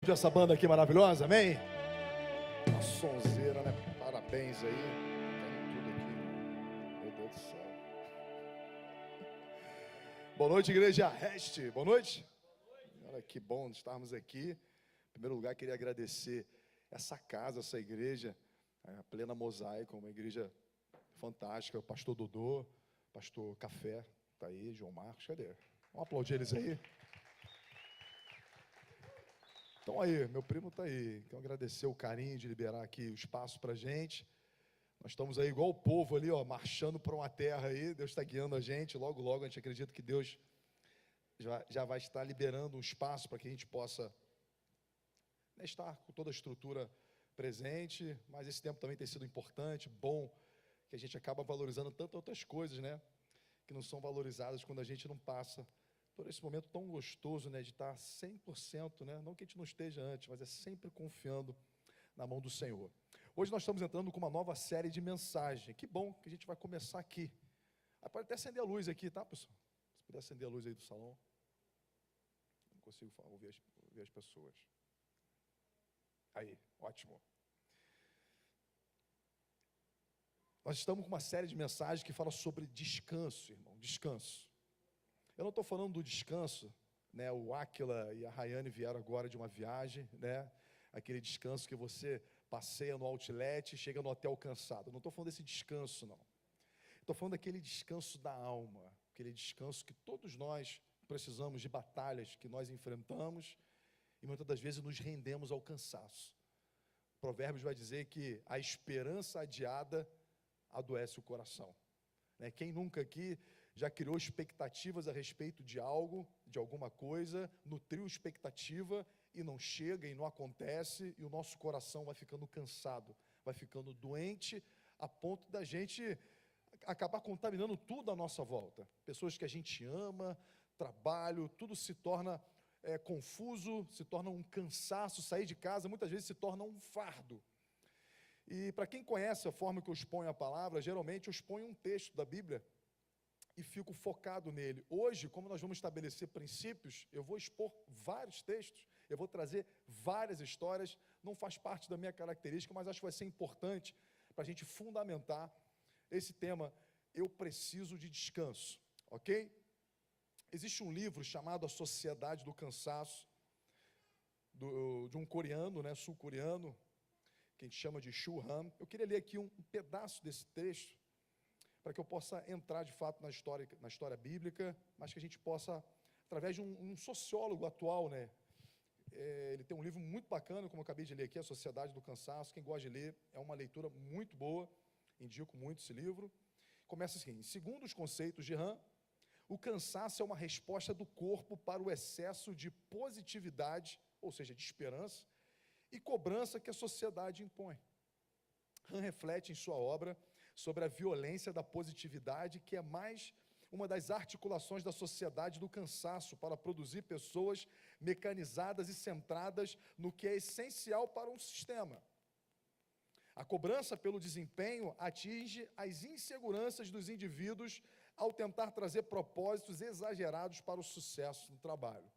Essa banda aqui maravilhosa, amém? Uma sonzeira, né? Parabéns aí. Caindo tudo aqui. Meu Deus do céu. Boa noite, igreja Reste. Boa noite. Olha que bom estarmos aqui. Em primeiro lugar, queria agradecer essa casa, essa igreja, a Plena Mosaico, uma igreja fantástica. O pastor Dodô, pastor Café, tá aí, João Marcos, cadê? Vamos aplaudir eles aí. Então aí, meu primo está aí. Quero agradecer o carinho de liberar aqui o espaço para a gente. Nós estamos aí igual o povo ali, ó, marchando para uma terra aí. Deus está guiando a gente. Logo, logo, a gente acredita que Deus já vai estar liberando um espaço para que a gente possa, né, estar com toda a estrutura presente. Mas esse tempo também tem sido importante, bom, que a gente acaba valorizando tantas outras coisas, né, que não são valorizadas quando a gente não passa por esse momento tão gostoso, né, de estar 100%, né, não que a gente não esteja antes, mas é sempre confiando na mão do Senhor. Hoje nós estamos entrando com uma nova série de mensagem. Que bom que a gente vai começar aqui. Pode até acender a luz aqui, tá, pessoal? Se puder acender a luz aí do salão. Não consigo ouvir as pessoas. Aí, ótimo. Nós estamos com uma série de mensagens que fala sobre descanso, irmão, descanso. Eu não estou falando do descanso, né? O Áquila e a Rayane vieram agora de uma viagem, né? Aquele descanso que você passeia no outlet e chega no hotel cansado. Eu não estou falando desse descanso, não. Estou falando daquele descanso da alma, aquele descanso que todos nós precisamos de batalhas que nós enfrentamos e muitas das vezes nos rendemos ao cansaço. Provérbios vai dizer que a esperança adiada adoece o coração. Né? Quem nunca aqui já criou expectativas a respeito de algo, de alguma coisa, nutriu expectativa e não chega e não acontece, e o nosso coração vai ficando cansado, vai ficando doente, a ponto da gente acabar contaminando tudo à nossa volta. Pessoas que a gente ama, trabalho, tudo se torna confuso, se torna um cansaço, sair de casa muitas vezes se torna um fardo. E para quem conhece a forma que eu exponho a palavra, geralmente eu exponho um texto da Bíblia e fico focado nele. Hoje, como nós vamos estabelecer princípios, eu vou expor vários textos, eu vou trazer várias histórias, não faz parte da minha característica, mas acho que vai ser importante para a gente fundamentar esse tema, eu preciso de descanso, ok? Existe um livro chamado A Sociedade do Cansaço, de um coreano, né, sul-coreano, que a gente chama de Shu Han. Eu queria ler aqui um pedaço desse texto, para que eu possa entrar de fato na história bíblica, mas que a gente possa, através de um sociólogo atual, né? Ele tem um livro muito bacana, como eu acabei de ler aqui, A Sociedade do Cansaço. Quem gosta de ler, é uma leitura muito boa, indico muito esse livro. Começa assim: segundo os conceitos de Han, o cansaço é uma resposta do corpo para o excesso de positividade, ou seja, de esperança, e cobrança que a sociedade impõe. Han reflete em sua obra sobre a violência da positividade, que é mais uma das articulações da sociedade do cansaço para produzir pessoas mecanizadas e centradas no que é essencial para um sistema. A cobrança pelo desempenho atinge as inseguranças dos indivíduos ao tentar trazer propósitos exagerados para o sucesso no trabalho.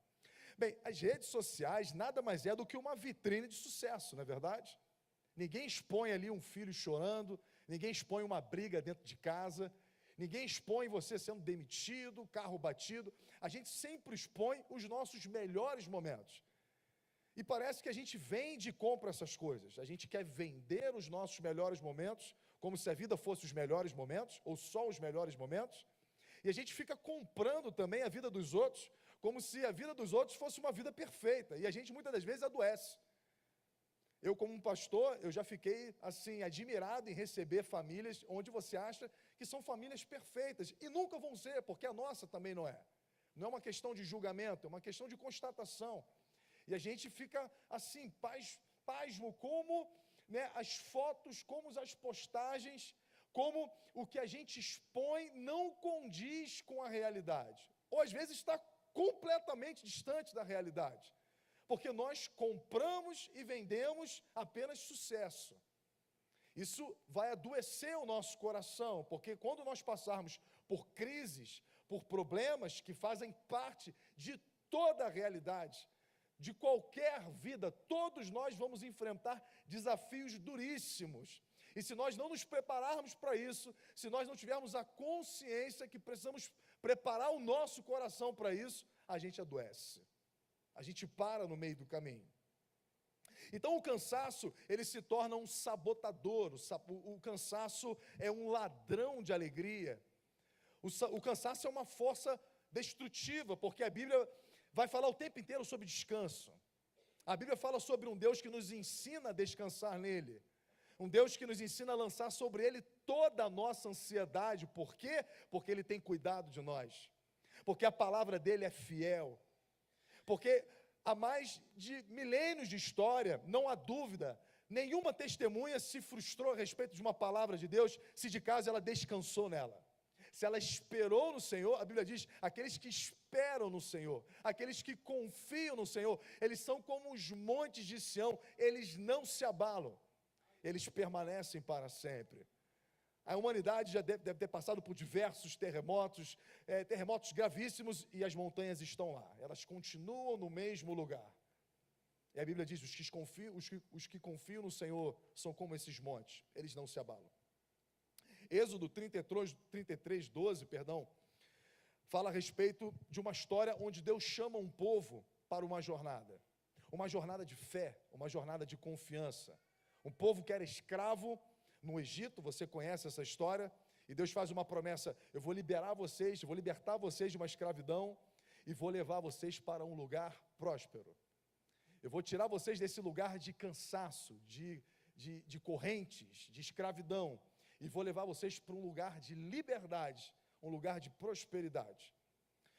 Bem, as redes sociais nada mais é do que uma vitrine de sucesso, não é verdade? Ninguém expõe ali um filho chorando, ninguém expõe uma briga dentro de casa, ninguém expõe você sendo demitido, carro batido. A gente sempre expõe os nossos melhores momentos. E parece que a gente vende e compra essas coisas. A gente quer vender os nossos melhores momentos, como se a vida fosse os melhores momentos, ou só os melhores momentos. E a gente fica comprando também a vida dos outros, como se a vida dos outros fosse uma vida perfeita. E a gente muitas das vezes adoece. Eu, como um pastor, eu já fiquei, assim, admirado em receber famílias onde você acha que são famílias perfeitas, e nunca vão ser, porque a nossa também não é. Não é uma questão de julgamento, é uma questão de constatação. E a gente fica, assim, pasmo, como, né, as fotos, como as postagens, como o que a gente expõe não condiz com a realidade. Ou às vezes está completamente distante da realidade. Porque nós compramos e vendemos apenas sucesso. Isso vai adoecer o nosso coração, porque quando nós passarmos por crises, por problemas que fazem parte de toda a realidade, de qualquer vida, todos nós vamos enfrentar desafios duríssimos. E se nós não nos prepararmos para isso, se nós não tivermos a consciência que precisamos preparar o nosso coração para isso, a gente adoece. A gente para no meio do caminho. Então o cansaço, ele se torna um sabotador, o cansaço é um ladrão de alegria. O cansaço é uma força destrutiva, porque a Bíblia vai falar o tempo inteiro sobre descanso. A Bíblia fala sobre um Deus que nos ensina a descansar nele. Um Deus que nos ensina a lançar sobre ele toda a nossa ansiedade. Por quê? Porque ele tem cuidado de nós. Porque a palavra dele é fiel. Porque há mais de milênios de história, não há dúvida, nenhuma testemunha se frustrou a respeito de uma palavra de Deus, se de caso ela descansou nela. Se ela esperou no Senhor, a Bíblia diz, aqueles que esperam no Senhor, aqueles que confiam no Senhor, eles são como os montes de Sião, eles não se abalam, eles permanecem para sempre. A humanidade já deve ter passado por diversos terremotos, terremotos gravíssimos, e as montanhas estão lá, elas continuam no mesmo lugar. E a Bíblia diz, os que confiam no Senhor são como esses montes, eles não se abalam. Êxodo 33, 12, fala a respeito de uma história onde Deus chama um povo para uma jornada de fé, uma jornada de confiança. Um povo que era escravo no Egito, você conhece essa história, e Deus faz uma promessa, eu vou libertar vocês de uma escravidão, e vou levar vocês para um lugar próspero. Eu vou tirar vocês desse lugar de cansaço, de correntes, de escravidão, e vou levar vocês para um lugar de liberdade, um lugar de prosperidade.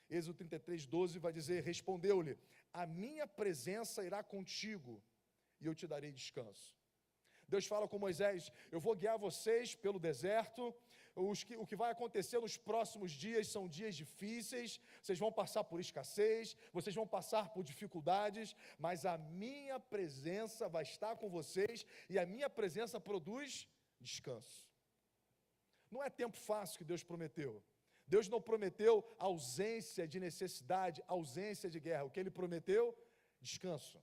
Êxodo 33, 12 vai dizer, respondeu-lhe, a minha presença irá contigo, e eu te darei descanso. Deus fala com Moisés, eu vou guiar vocês pelo deserto, o que vai acontecer nos próximos dias são dias difíceis, vocês vão passar por escassez, vocês vão passar por dificuldades, mas a minha presença vai estar com vocês, e a minha presença produz descanso. Não é tempo fácil que Deus prometeu. Deus não prometeu ausência de necessidade, ausência de guerra. O que Ele prometeu? Descanso.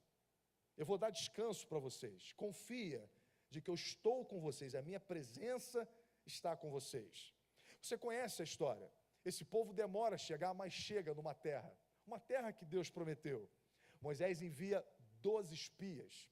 Eu vou dar descanso para vocês. Confia de que eu estou com vocês, a minha presença está com vocês. Você conhece a história. Esse povo demora a chegar, mas chega numa terra. Uma terra que Deus prometeu. Moisés envia 12 espias.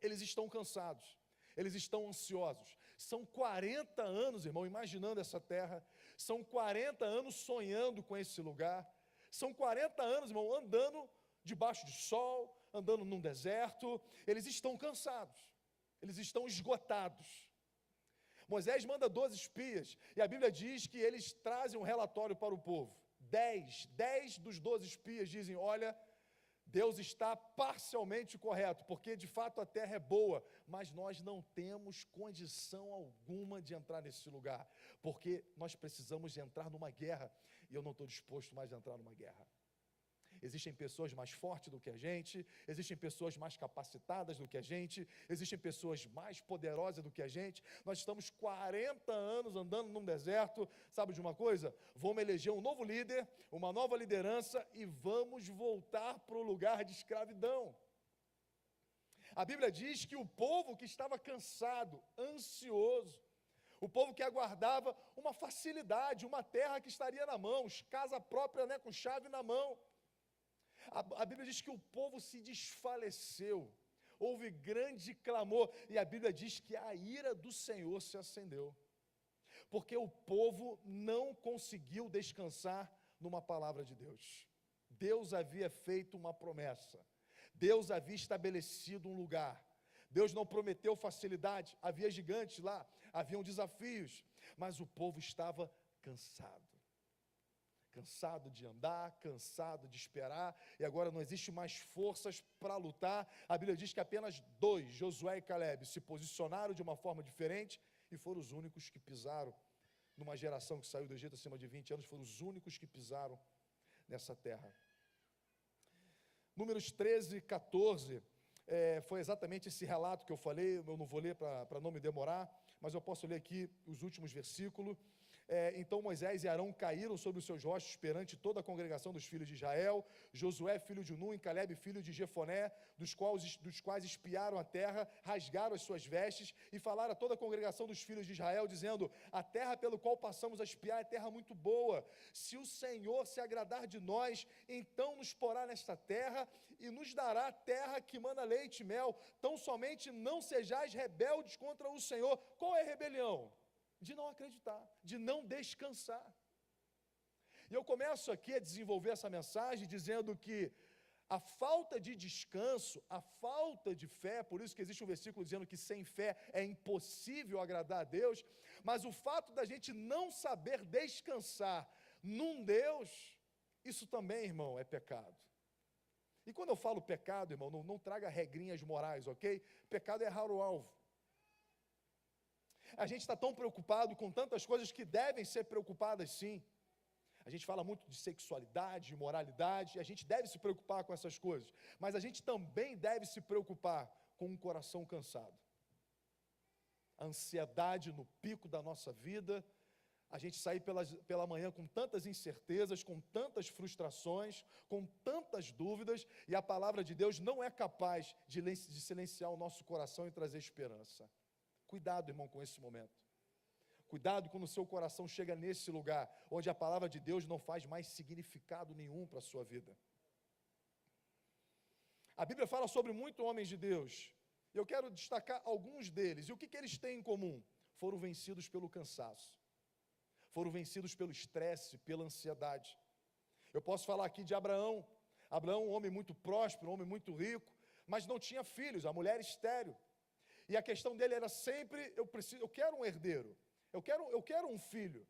Eles estão cansados. Eles estão ansiosos. São 40 anos, irmão, imaginando essa terra. São 40 anos sonhando com esse lugar. São 40 anos, irmão, andando debaixo de sol, andando num deserto. Eles estão cansados. Eles estão esgotados. Moisés manda 12 espias. E a Bíblia diz que eles trazem um relatório para o povo. 10 dos 12 espias dizem, olha, Deus está parcialmente correto, porque de fato a terra é boa, mas nós não temos condição alguma de entrar nesse lugar, porque nós precisamos de entrar numa guerra, e eu não estou disposto mais a entrar numa guerra. Existem pessoas mais fortes do que a gente, existem pessoas mais capacitadas do que a gente, existem pessoas mais poderosas do que a gente. Nós estamos 40 anos andando num deserto, sabe de uma coisa? Vamos eleger um novo líder, uma nova liderança e vamos voltar para o lugar de escravidão. A Bíblia diz que o povo que estava cansado, ansioso, o povo que aguardava uma facilidade, uma terra que estaria na mão, casa própria, né, com chave na mão. A Bíblia diz que o povo se desfaleceu, houve grande clamor, e a Bíblia diz que a ira do Senhor se acendeu, porque o povo não conseguiu descansar numa palavra de Deus. Deus havia feito uma promessa, Deus havia estabelecido um lugar, Deus não prometeu facilidade, havia gigantes lá, haviam desafios, mas o povo estava cansado de andar, cansado de esperar, e agora não existe mais forças para lutar. A Bíblia diz que apenas 2, Josué e Caleb, se posicionaram de uma forma diferente, e foram os únicos que pisaram, numa geração que saiu do Egito acima de 20 anos, foram os únicos que pisaram nessa terra. Números 13, 14, foi exatamente esse relato que eu falei, eu não vou ler para não me demorar, mas eu posso ler aqui os últimos versículos. Então Moisés e Arão caíram sobre os seus rostos perante toda a congregação dos filhos de Israel. Josué, filho de Nun, e Calebe, filho de Jefoné, dos quais espiaram a terra, rasgaram as suas vestes e falaram a toda a congregação dos filhos de Israel, dizendo: a terra pelo qual passamos a espiar é terra muito boa. Se o Senhor se agradar de nós, então nos porá nesta terra e nos dará a terra que mana leite e mel. Tão somente não sejais rebeldes contra o Senhor. Qual é a rebelião? De não acreditar, de não descansar. E eu começo aqui a desenvolver essa mensagem dizendo que a falta de descanso, a falta de fé, por isso que existe um versículo dizendo que sem fé é impossível agradar a Deus, mas o fato da gente não saber descansar num Deus, isso também, irmão, é pecado. E quando eu falo pecado, irmão, não traga regrinhas morais, ok? Pecado é errar o alvo. A gente está tão preocupado com tantas coisas que devem ser preocupadas, sim. A gente fala muito de sexualidade, de moralidade, e a gente deve se preocupar com essas coisas. Mas a gente também deve se preocupar com um coração cansado. A ansiedade no pico da nossa vida, a gente sair pela manhã com tantas incertezas, com tantas frustrações, com tantas dúvidas, e a palavra de Deus não é capaz de silenciar o nosso coração e trazer esperança. Cuidado, irmão, com esse momento. Cuidado quando o seu coração chega nesse lugar, onde a palavra de Deus não faz mais significado nenhum para a sua vida. A Bíblia fala sobre muitos homens de Deus. Eu quero destacar alguns deles. E o que eles têm em comum? Foram vencidos pelo cansaço. Foram vencidos pelo estresse, pela ansiedade. Eu posso falar aqui de Abraão. Abraão, um homem muito próspero, um homem muito rico, mas não tinha filhos, a mulher estéril. E a questão dele era sempre: eu quero um herdeiro, eu quero um filho.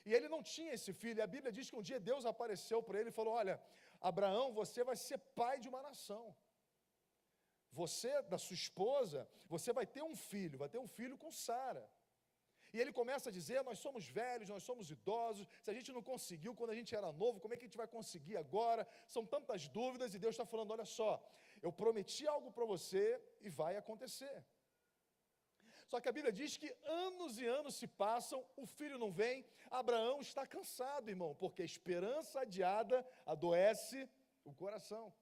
E ele não tinha esse filho, e a Bíblia diz que um dia Deus apareceu para ele e falou: olha, Abraão, você vai ser pai de uma nação. Você, da sua esposa, você vai ter um filho com Sara. E ele começa a dizer: nós somos velhos, nós somos idosos, se a gente não conseguiu quando a gente era novo, como é que a gente vai conseguir agora? São tantas dúvidas, e Deus está falando: olha só, eu prometi algo para você e vai acontecer. Só que a Bíblia diz que anos e anos se passam, o filho não vem, Abraão está cansado, irmão, porque a esperança adiada adoece o coração.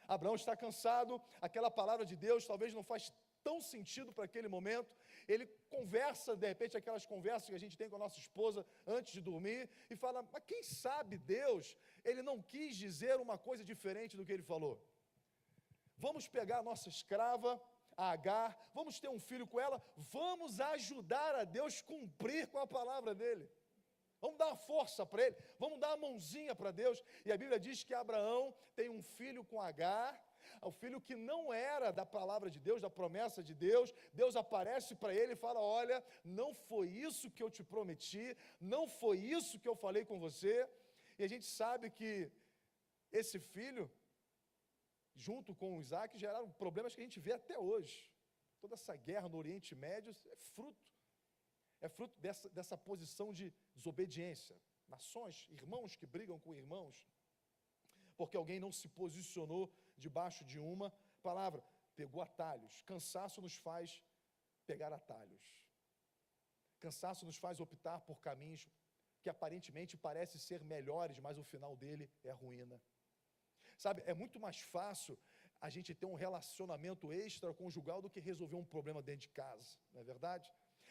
Abraão está cansado, aquela palavra de Deus talvez não faz tão sentido para aquele momento. Ele conversa, de repente, aquelas conversas que a gente tem com a nossa esposa antes de dormir, e fala: mas quem sabe Deus, ele não quis dizer uma coisa diferente do que ele falou. Vamos pegar a nossa escrava, a Agar, vamos ter um filho com ela, vamos ajudar a Deus cumprir com a palavra dele. Vamos dar uma força para ele, vamos dar uma mãozinha para Deus. E a Bíblia diz que Abraão tem um filho com Agar, o filho que não era da palavra de Deus, da promessa de Deus. Deus aparece para ele e fala: olha, não foi isso que eu te prometi, não foi isso que eu falei com você. E a gente sabe que esse filho, junto com o Isaac, geraram problemas que a gente vê até hoje. Toda essa guerra no Oriente Médio é fruto dessa posição de desobediência. Nações, irmãos que brigam com irmãos, porque alguém não se posicionou debaixo de uma palavra, pegou atalhos. Cansaço nos faz pegar atalhos. Cansaço nos faz optar por caminhos que aparentemente parecem ser melhores, mas o final dele é ruína. Sabe, é muito mais fácil a gente ter um relacionamento extraconjugal do que resolver um problema dentro de casa, não é verdade?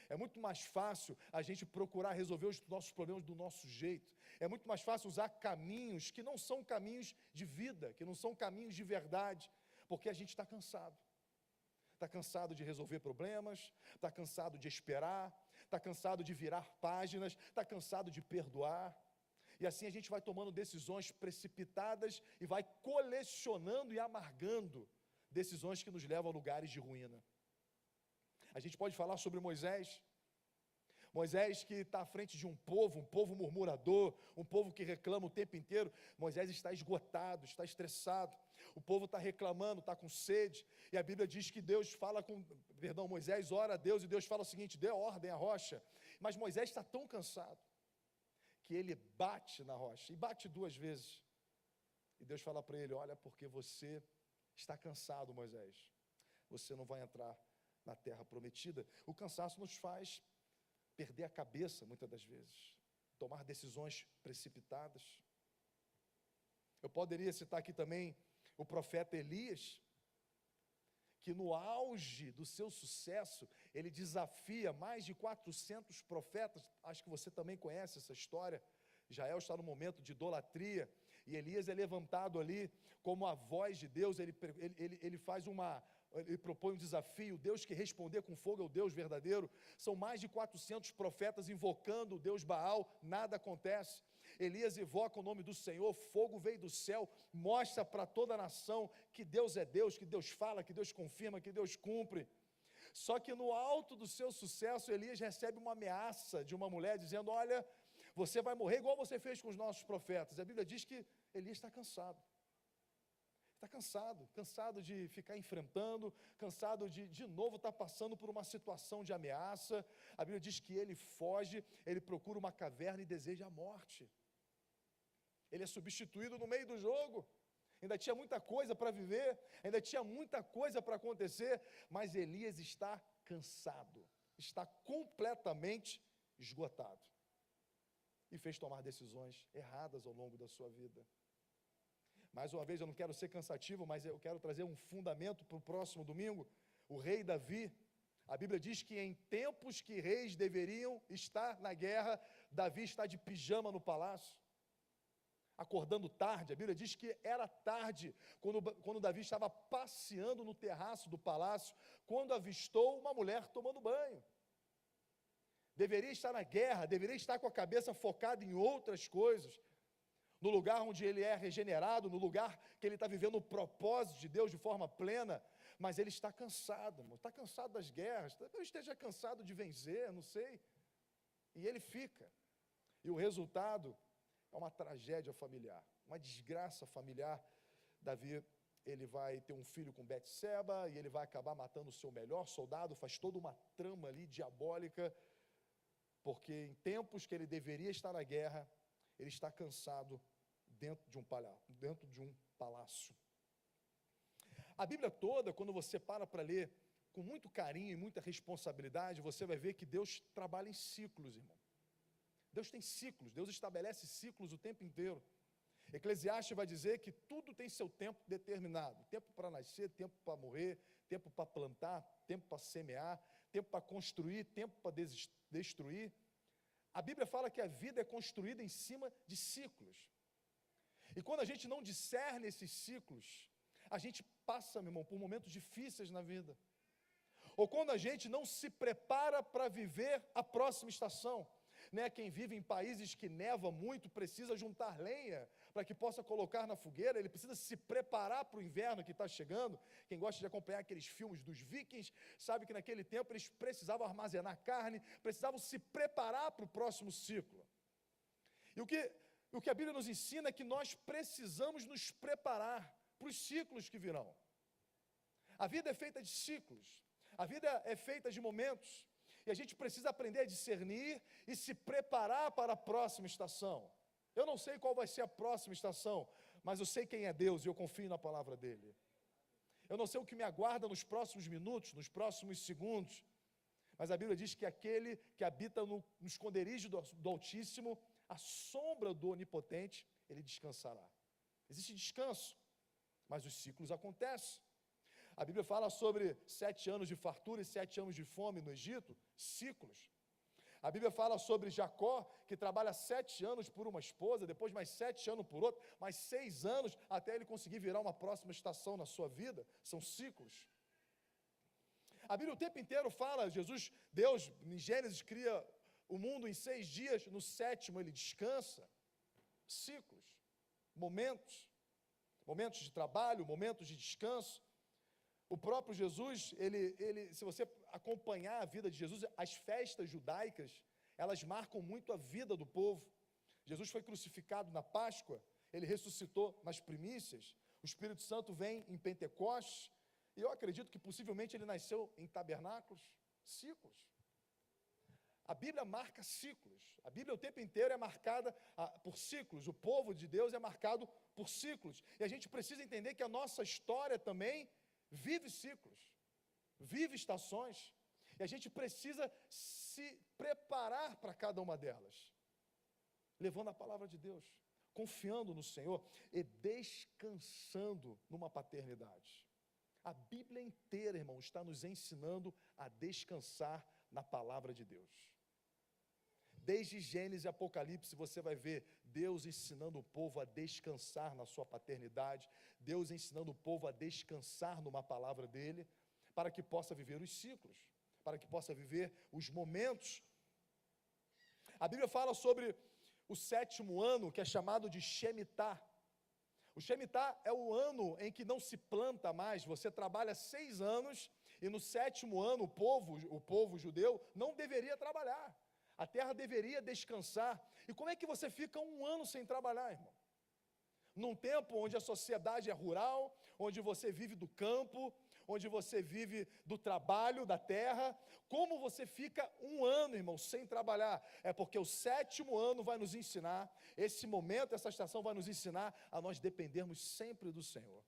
É muito mais fácil a gente procurar resolver os nossos problemas do nosso jeito. É muito mais fácil usar caminhos que não são caminhos de vida, que não são caminhos de verdade, porque a gente está cansado. Está cansado de resolver problemas, está cansado de esperar, está cansado de virar páginas, está cansado de perdoar. E assim a gente vai tomando decisões precipitadas e vai colecionando e amargando decisões que nos levam a lugares de ruína. A gente pode falar sobre Moisés. Moisés que está à frente de um povo murmurador, um povo que reclama o tempo inteiro. Moisés está esgotado, está estressado. O povo está reclamando, está com sede. E a Bíblia diz que Moisés ora a Deus e Deus fala o seguinte: dê ordem à rocha. Mas Moisés está tão cansado que ele bate na rocha, e bate 2 vezes. E Deus fala para ele: olha, porque você está cansado, Moisés, você não vai entrar na terra prometida. O cansaço nos faz perder a cabeça, muitas das vezes, tomar decisões precipitadas. Eu poderia citar aqui também o profeta Elias, que no auge do seu sucesso, ele desafia mais de 400 profetas. Acho que você também conhece essa história. Israel está no momento de idolatria, e Elias é levantado ali como a voz de Deus. Ele propõe um desafio. O Deus que responder com fogo é o Deus verdadeiro. São mais de 400 profetas invocando o Deus Baal, nada acontece. Elias invoca o nome do Senhor, fogo veio do céu, mostra para toda a nação que Deus é Deus, que Deus fala, que Deus confirma, que Deus cumpre. Só que no alto do seu sucesso, Elias recebe uma ameaça de uma mulher dizendo: olha, você vai morrer igual você fez com os nossos profetas. A Bíblia diz que Elias está cansado. Está cansado de ficar enfrentando, cansado de novo estar passando por uma situação de ameaça. A Bíblia diz que ele foge, ele procura uma caverna e deseja a morte. Ele é substituído no meio do jogo. Ainda tinha muita coisa para viver, ainda tinha muita coisa para acontecer, mas Elias está cansado, está completamente esgotado. E fez tomar decisões erradas ao longo da sua vida. Mais uma vez, eu não quero ser cansativo, mas eu quero trazer um fundamento para o próximo domingo. O rei Davi, a Bíblia diz que em tempos que reis deveriam estar na guerra, Davi está de pijama no palácio, acordando tarde. A Bíblia diz que era tarde, quando Davi estava passeando no terraço do palácio, quando avistou uma mulher tomando banho. Deveria estar na guerra, deveria estar com a cabeça focada em outras coisas, no lugar onde ele é regenerado, no lugar que ele está vivendo o propósito de Deus de forma plena, mas ele está cansado, irmão, está cansado das guerras, talvez esteja cansado de vencer, não sei, e ele fica, e o resultado é uma tragédia familiar, uma desgraça familiar. Davi, ele vai ter um filho com Betseba, e ele vai acabar matando o seu melhor soldado, faz toda uma trama ali diabólica, porque em tempos que ele deveria estar na guerra, ele está cansado dentro de um palácio. A Bíblia toda, quando você para ler com muito carinho e muita responsabilidade, você vai ver que Deus trabalha em ciclos, irmão. Deus tem ciclos, Deus estabelece ciclos o tempo inteiro. Eclesiastes vai dizer que tudo tem seu tempo determinado. Tempo para nascer, tempo para morrer, tempo para plantar, tempo para semear, tempo para construir, tempo para destruir. A Bíblia fala que a vida é construída em cima de ciclos. E quando a gente não discerne esses ciclos, a gente passa, meu irmão, por momentos difíceis na vida. Ou quando a gente não se prepara para viver a próxima estação. Né? Quem vive em países que neva muito precisa juntar lenha para que possa colocar na fogueira. Ele precisa se preparar para o inverno que está chegando. Quem gosta de acompanhar aqueles filmes dos vikings sabe que naquele tempo eles precisavam armazenar carne, precisavam se preparar para o próximo ciclo. E o que a Bíblia nos ensina é que nós precisamos nos preparar para os ciclos que virão. A vida é feita de ciclos, a vida é feita de momentos. E a gente precisa aprender a discernir e se preparar para a próxima estação. Eu não sei qual vai ser a próxima estação, mas eu sei quem é Deus e eu confio na palavra dEle. Eu não sei o que me aguarda nos próximos minutos, nos próximos segundos, mas a Bíblia diz que aquele que habita no esconderijo do Altíssimo, à sombra do Onipotente, ele descansará. Existe descanso, mas os ciclos acontecem. A Bíblia fala sobre 7 anos de fartura e 7 anos de fome no Egito, ciclos. A Bíblia fala sobre Jacó, que trabalha 7 anos por uma esposa, depois mais 7 anos por outra, mais 6 anos até ele conseguir virar uma próxima estação na sua vida, são ciclos. A Bíblia o tempo inteiro fala, Deus em Gênesis cria o mundo em 6 dias, no 7º ele descansa. Ciclos, momentos de trabalho, momentos de descanso. O próprio Jesus, se você acompanhar a vida de Jesus, as festas judaicas, elas marcam muito a vida do povo. Jesus foi crucificado na Páscoa, ele ressuscitou nas primícias, o Espírito Santo vem em Pentecostes, e eu acredito que possivelmente ele nasceu em tabernáculos, ciclos. A Bíblia marca ciclos, a Bíblia o tempo inteiro é marcada por ciclos, o povo de Deus é marcado por ciclos, e a gente precisa entender que a nossa história também vive ciclos, vive estações, E a gente precisa se preparar para cada uma delas, levando a palavra de Deus, confiando no Senhor e descansando numa paternidade. A Bíblia inteira, irmão, está nos ensinando a descansar na palavra de Deus. Desde Gênesis e Apocalipse, você vai ver Deus ensinando o povo a descansar na sua paternidade, Deus ensinando o povo a descansar numa palavra dele, para que possa viver os ciclos, para que possa viver os momentos. A Bíblia fala sobre o 7º ano, que é chamado de Shemitah. O Shemitah é o ano em que não se planta mais, você trabalha 6 anos, e no 7º ano o povo judeu não deveria trabalhar. A terra deveria descansar. E como é que você fica 1 ano sem trabalhar, irmão? Num tempo onde a sociedade é rural, onde você vive do campo, onde você vive do trabalho, da terra, como você fica 1 ano, irmão, sem trabalhar? É porque o 7º ano vai nos ensinar, esse momento, essa estação vai nos ensinar a nós dependermos sempre do Senhor.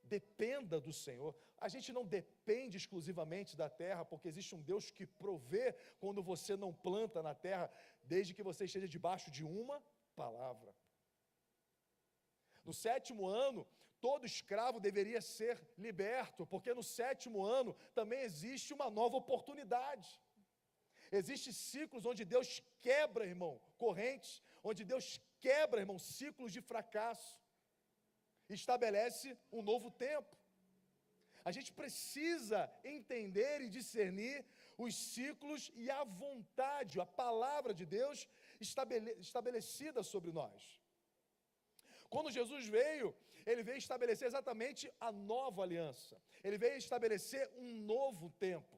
Dependa do Senhor. A gente não depende exclusivamente da terra, porque existe um Deus que provê quando você não planta na terra, desde que você esteja debaixo de uma palavra. No 7º ano, todo escravo deveria ser liberto, porque no 7º ano também existe uma nova oportunidade. Existem ciclos onde Deus quebra, irmão, correntes, onde Deus quebra, irmão, ciclos de fracasso. Estabelece um novo tempo. A gente precisa entender e discernir os ciclos e a vontade, a palavra de Deus estabelecida sobre nós. Quando Jesus veio, ele veio estabelecer exatamente a nova aliança. Ele veio estabelecer um novo tempo.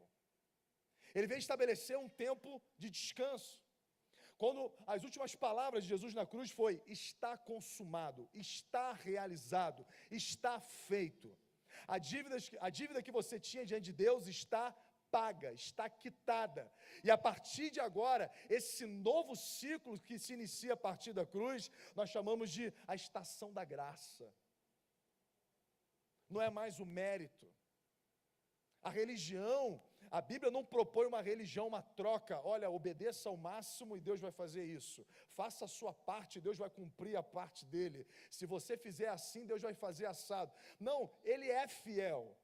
Ele veio estabelecer um tempo de descanso. Quando as últimas palavras de Jesus na cruz foi: está consumado, está realizado, está feito. A dívida que você tinha diante de Deus está paga, está quitada. E a partir de agora, esse novo ciclo que se inicia a partir da cruz, nós chamamos de a estação da graça. Não é mais o mérito. A religião, a Bíblia não propõe uma religião, uma troca. Olha, obedeça ao máximo e Deus vai fazer isso. Faça a sua parte, Deus vai cumprir a parte dele. Se você fizer assim, Deus vai fazer assado. Não, Ele é fiel.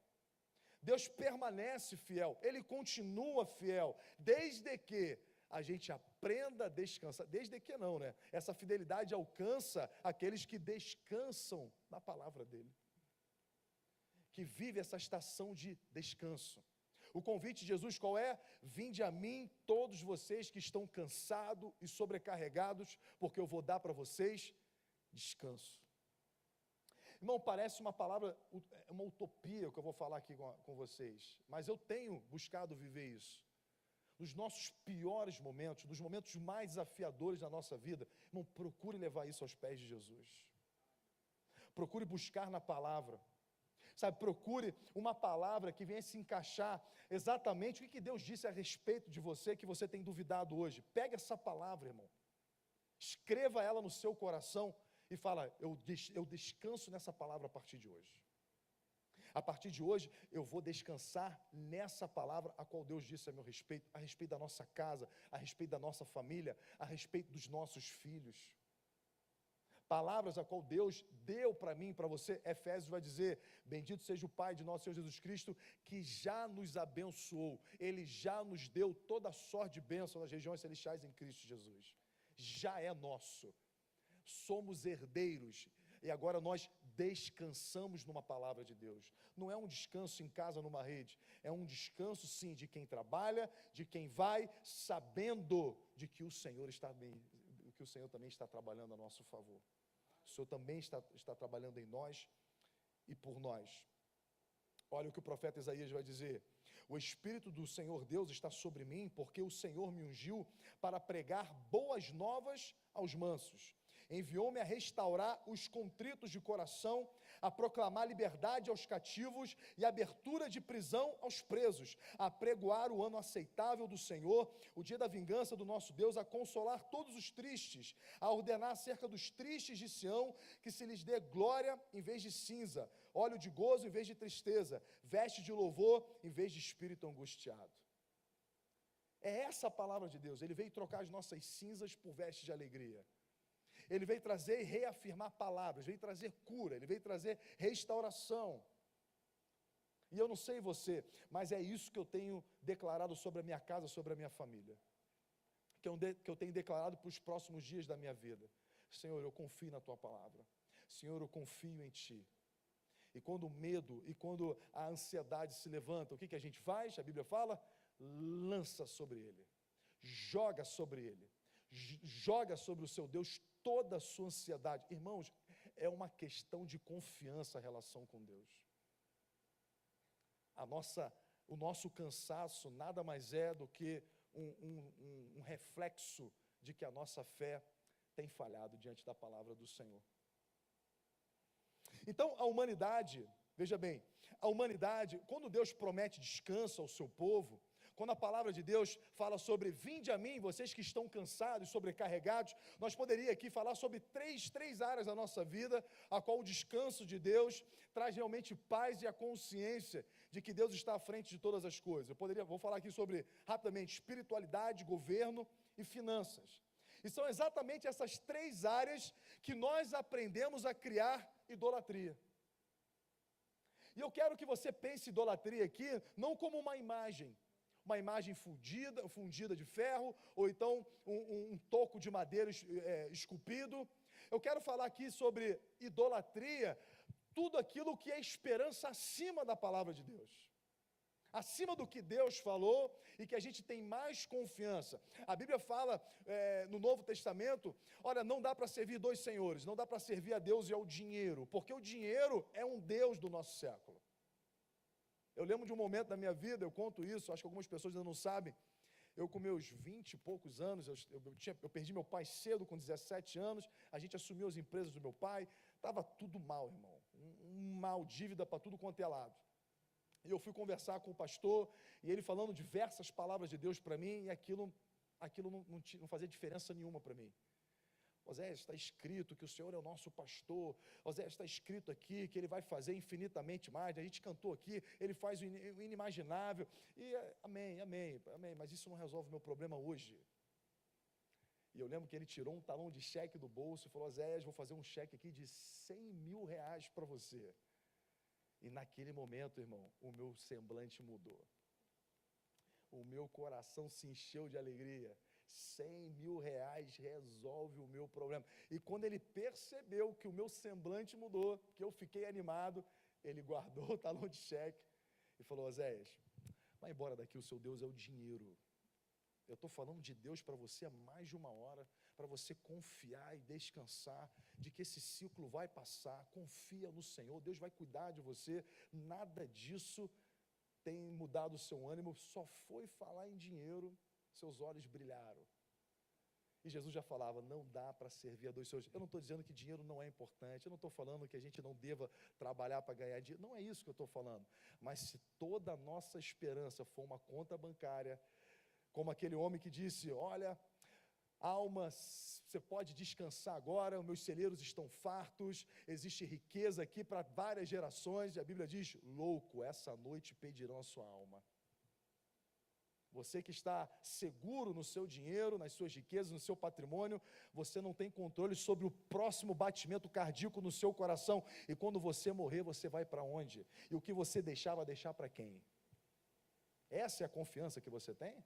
Deus permanece fiel. Ele continua fiel. Desde que a gente aprenda a descansar. Desde que não, né? Essa fidelidade alcança aqueles que descansam na palavra dele, que vive essa estação de descanso. O convite de Jesus qual é? Vinde a mim todos vocês que estão cansados e sobrecarregados, porque eu vou dar para vocês descanso. Irmão, parece uma palavra, uma utopia que eu vou falar aqui com vocês, mas eu tenho buscado viver isso. Nos nossos piores momentos, nos momentos mais desafiadores da nossa vida, irmão, procure levar isso aos pés de Jesus. Procure buscar na palavra. Sabe, procure uma palavra que venha se encaixar exatamente o que Deus disse a respeito de você, que você tem duvidado hoje. Pega essa palavra, irmão. Escreva ela no seu coração e fala: eu descanso nessa palavra a partir de hoje. A partir de hoje, eu vou descansar nessa palavra a qual Deus disse a meu respeito, a respeito da nossa casa, a respeito da nossa família, a respeito dos nossos filhos. Palavras a qual Deus deu para mim, para você. Efésios vai dizer: bendito seja o Pai de nosso Senhor Jesus Cristo, que já nos abençoou. Ele já nos deu toda a sorte de bênção nas regiões celestiais em Cristo Jesus. Já é nosso. Somos herdeiros. E agora nós descansamos numa palavra de Deus. Não é um descanso em casa, numa rede. É um descanso, sim, de quem trabalha, de quem vai, sabendo de que o Senhor também está trabalhando a nosso favor. O Senhor também está trabalhando em nós e por nós. Olha o que o profeta Isaías vai dizer: o Espírito do Senhor Deus está sobre mim, porque o Senhor me ungiu para pregar boas novas aos mansos, Enviou-me a restaurar os contritos de coração, a proclamar liberdade aos cativos e abertura de prisão aos presos, a pregoar o ano aceitável do Senhor, o dia da vingança do nosso Deus, a consolar todos os tristes, a ordenar acerca dos tristes de Sião, que se lhes dê glória em vez de cinza, óleo de gozo em vez de tristeza, veste de louvor em vez de espírito angustiado. É essa a palavra de Deus. Ele veio trocar as nossas cinzas por vestes de alegria. Ele veio trazer e reafirmar palavras, veio trazer cura, ele veio trazer restauração. E eu não sei você, mas é isso que eu tenho declarado sobre a minha casa, sobre a minha família. Que eu tenho declarado para os próximos dias da minha vida. Senhor, eu confio na tua palavra. Senhor, eu confio em ti. E quando o medo e quando a ansiedade se levanta, o que a gente faz? A Bíblia fala, lança sobre ele, joga sobre ele, joga sobre o seu Deus toda a sua ansiedade. Irmãos, é uma questão de confiança a relação com Deus. O nosso cansaço nada mais é do que um reflexo de que a nossa fé tem falhado diante da palavra do Senhor. Então, a humanidade, veja bem, a humanidade, quando Deus promete descanso ao seu povo, quando a palavra de Deus fala sobre vinde a mim, vocês que estão cansados, sobrecarregados, nós poderíamos aqui falar sobre três áreas da nossa vida, a qual o descanso de Deus traz realmente paz e a consciência de que Deus está à frente de todas as coisas. Vou falar aqui sobre, rapidamente, espiritualidade, governo e finanças. E são exatamente essas três áreas que nós aprendemos a criar idolatria. E eu quero que você pense idolatria aqui, não como uma imagem fundida de ferro, ou então um toco de madeira esculpido. Eu quero falar aqui sobre idolatria, tudo aquilo que é esperança acima da palavra de Deus, acima do que Deus falou e que a gente tem mais confiança. A Bíblia fala no Novo Testamento, olha, não dá para servir dois senhores, não dá para servir a Deus e ao dinheiro, porque o dinheiro é um Deus do nosso século. Eu lembro de um momento da minha vida, eu conto isso, acho que algumas pessoas ainda não sabem, eu com meus 20 e poucos anos, eu perdi meu pai cedo, com 17 anos, a gente assumiu as empresas do meu pai, estava tudo mal, irmão, mal, dívida para tudo quanto é lado. E eu fui conversar com o pastor, e ele falando diversas palavras de Deus para mim, e aquilo não fazia diferença nenhuma para mim. Oséias, está escrito que o Senhor é o nosso pastor. Oséias, está escrito aqui que Ele vai fazer infinitamente mais. A gente cantou aqui, Ele faz o inimaginável. E amém, mas isso não resolve o meu problema hoje. E eu lembro que ele tirou um talão de cheque do bolso e falou, Oséias, vou fazer um cheque aqui de 100 mil reais para você. E naquele momento, irmão, o meu semblante mudou. O meu coração se encheu de alegria. 100 mil reais resolve o meu problema. E quando ele percebeu que o meu semblante mudou, que eu fiquei animado, ele guardou o talão de cheque e falou, Oséias, vai embora daqui, o seu Deus é o dinheiro. Eu estou falando de Deus para você há mais de uma hora, para você confiar e descansar, de que esse ciclo vai passar, confia no Senhor, Deus vai cuidar de você, nada disso tem mudado o seu ânimo, só foi falar em dinheiro, seus olhos brilharam. E Jesus já falava, não dá para servir a dois senhores. Eu não estou dizendo que dinheiro não é importante, eu não estou falando que a gente não deva trabalhar para ganhar dinheiro, não é isso que eu estou falando. Mas se toda a nossa esperança for uma conta bancária, como aquele homem que disse, olha, alma, você pode descansar agora, os meus celeiros estão fartos, existe riqueza aqui para várias gerações, e a Bíblia diz, louco, essa noite pedirão a sua alma. Você que está seguro no seu dinheiro, nas suas riquezas, no seu patrimônio, você não tem controle sobre o próximo batimento cardíaco no seu coração. E quando você morrer, você vai para onde? E o que você deixar, vai deixar para quem? Essa é a confiança que você tem?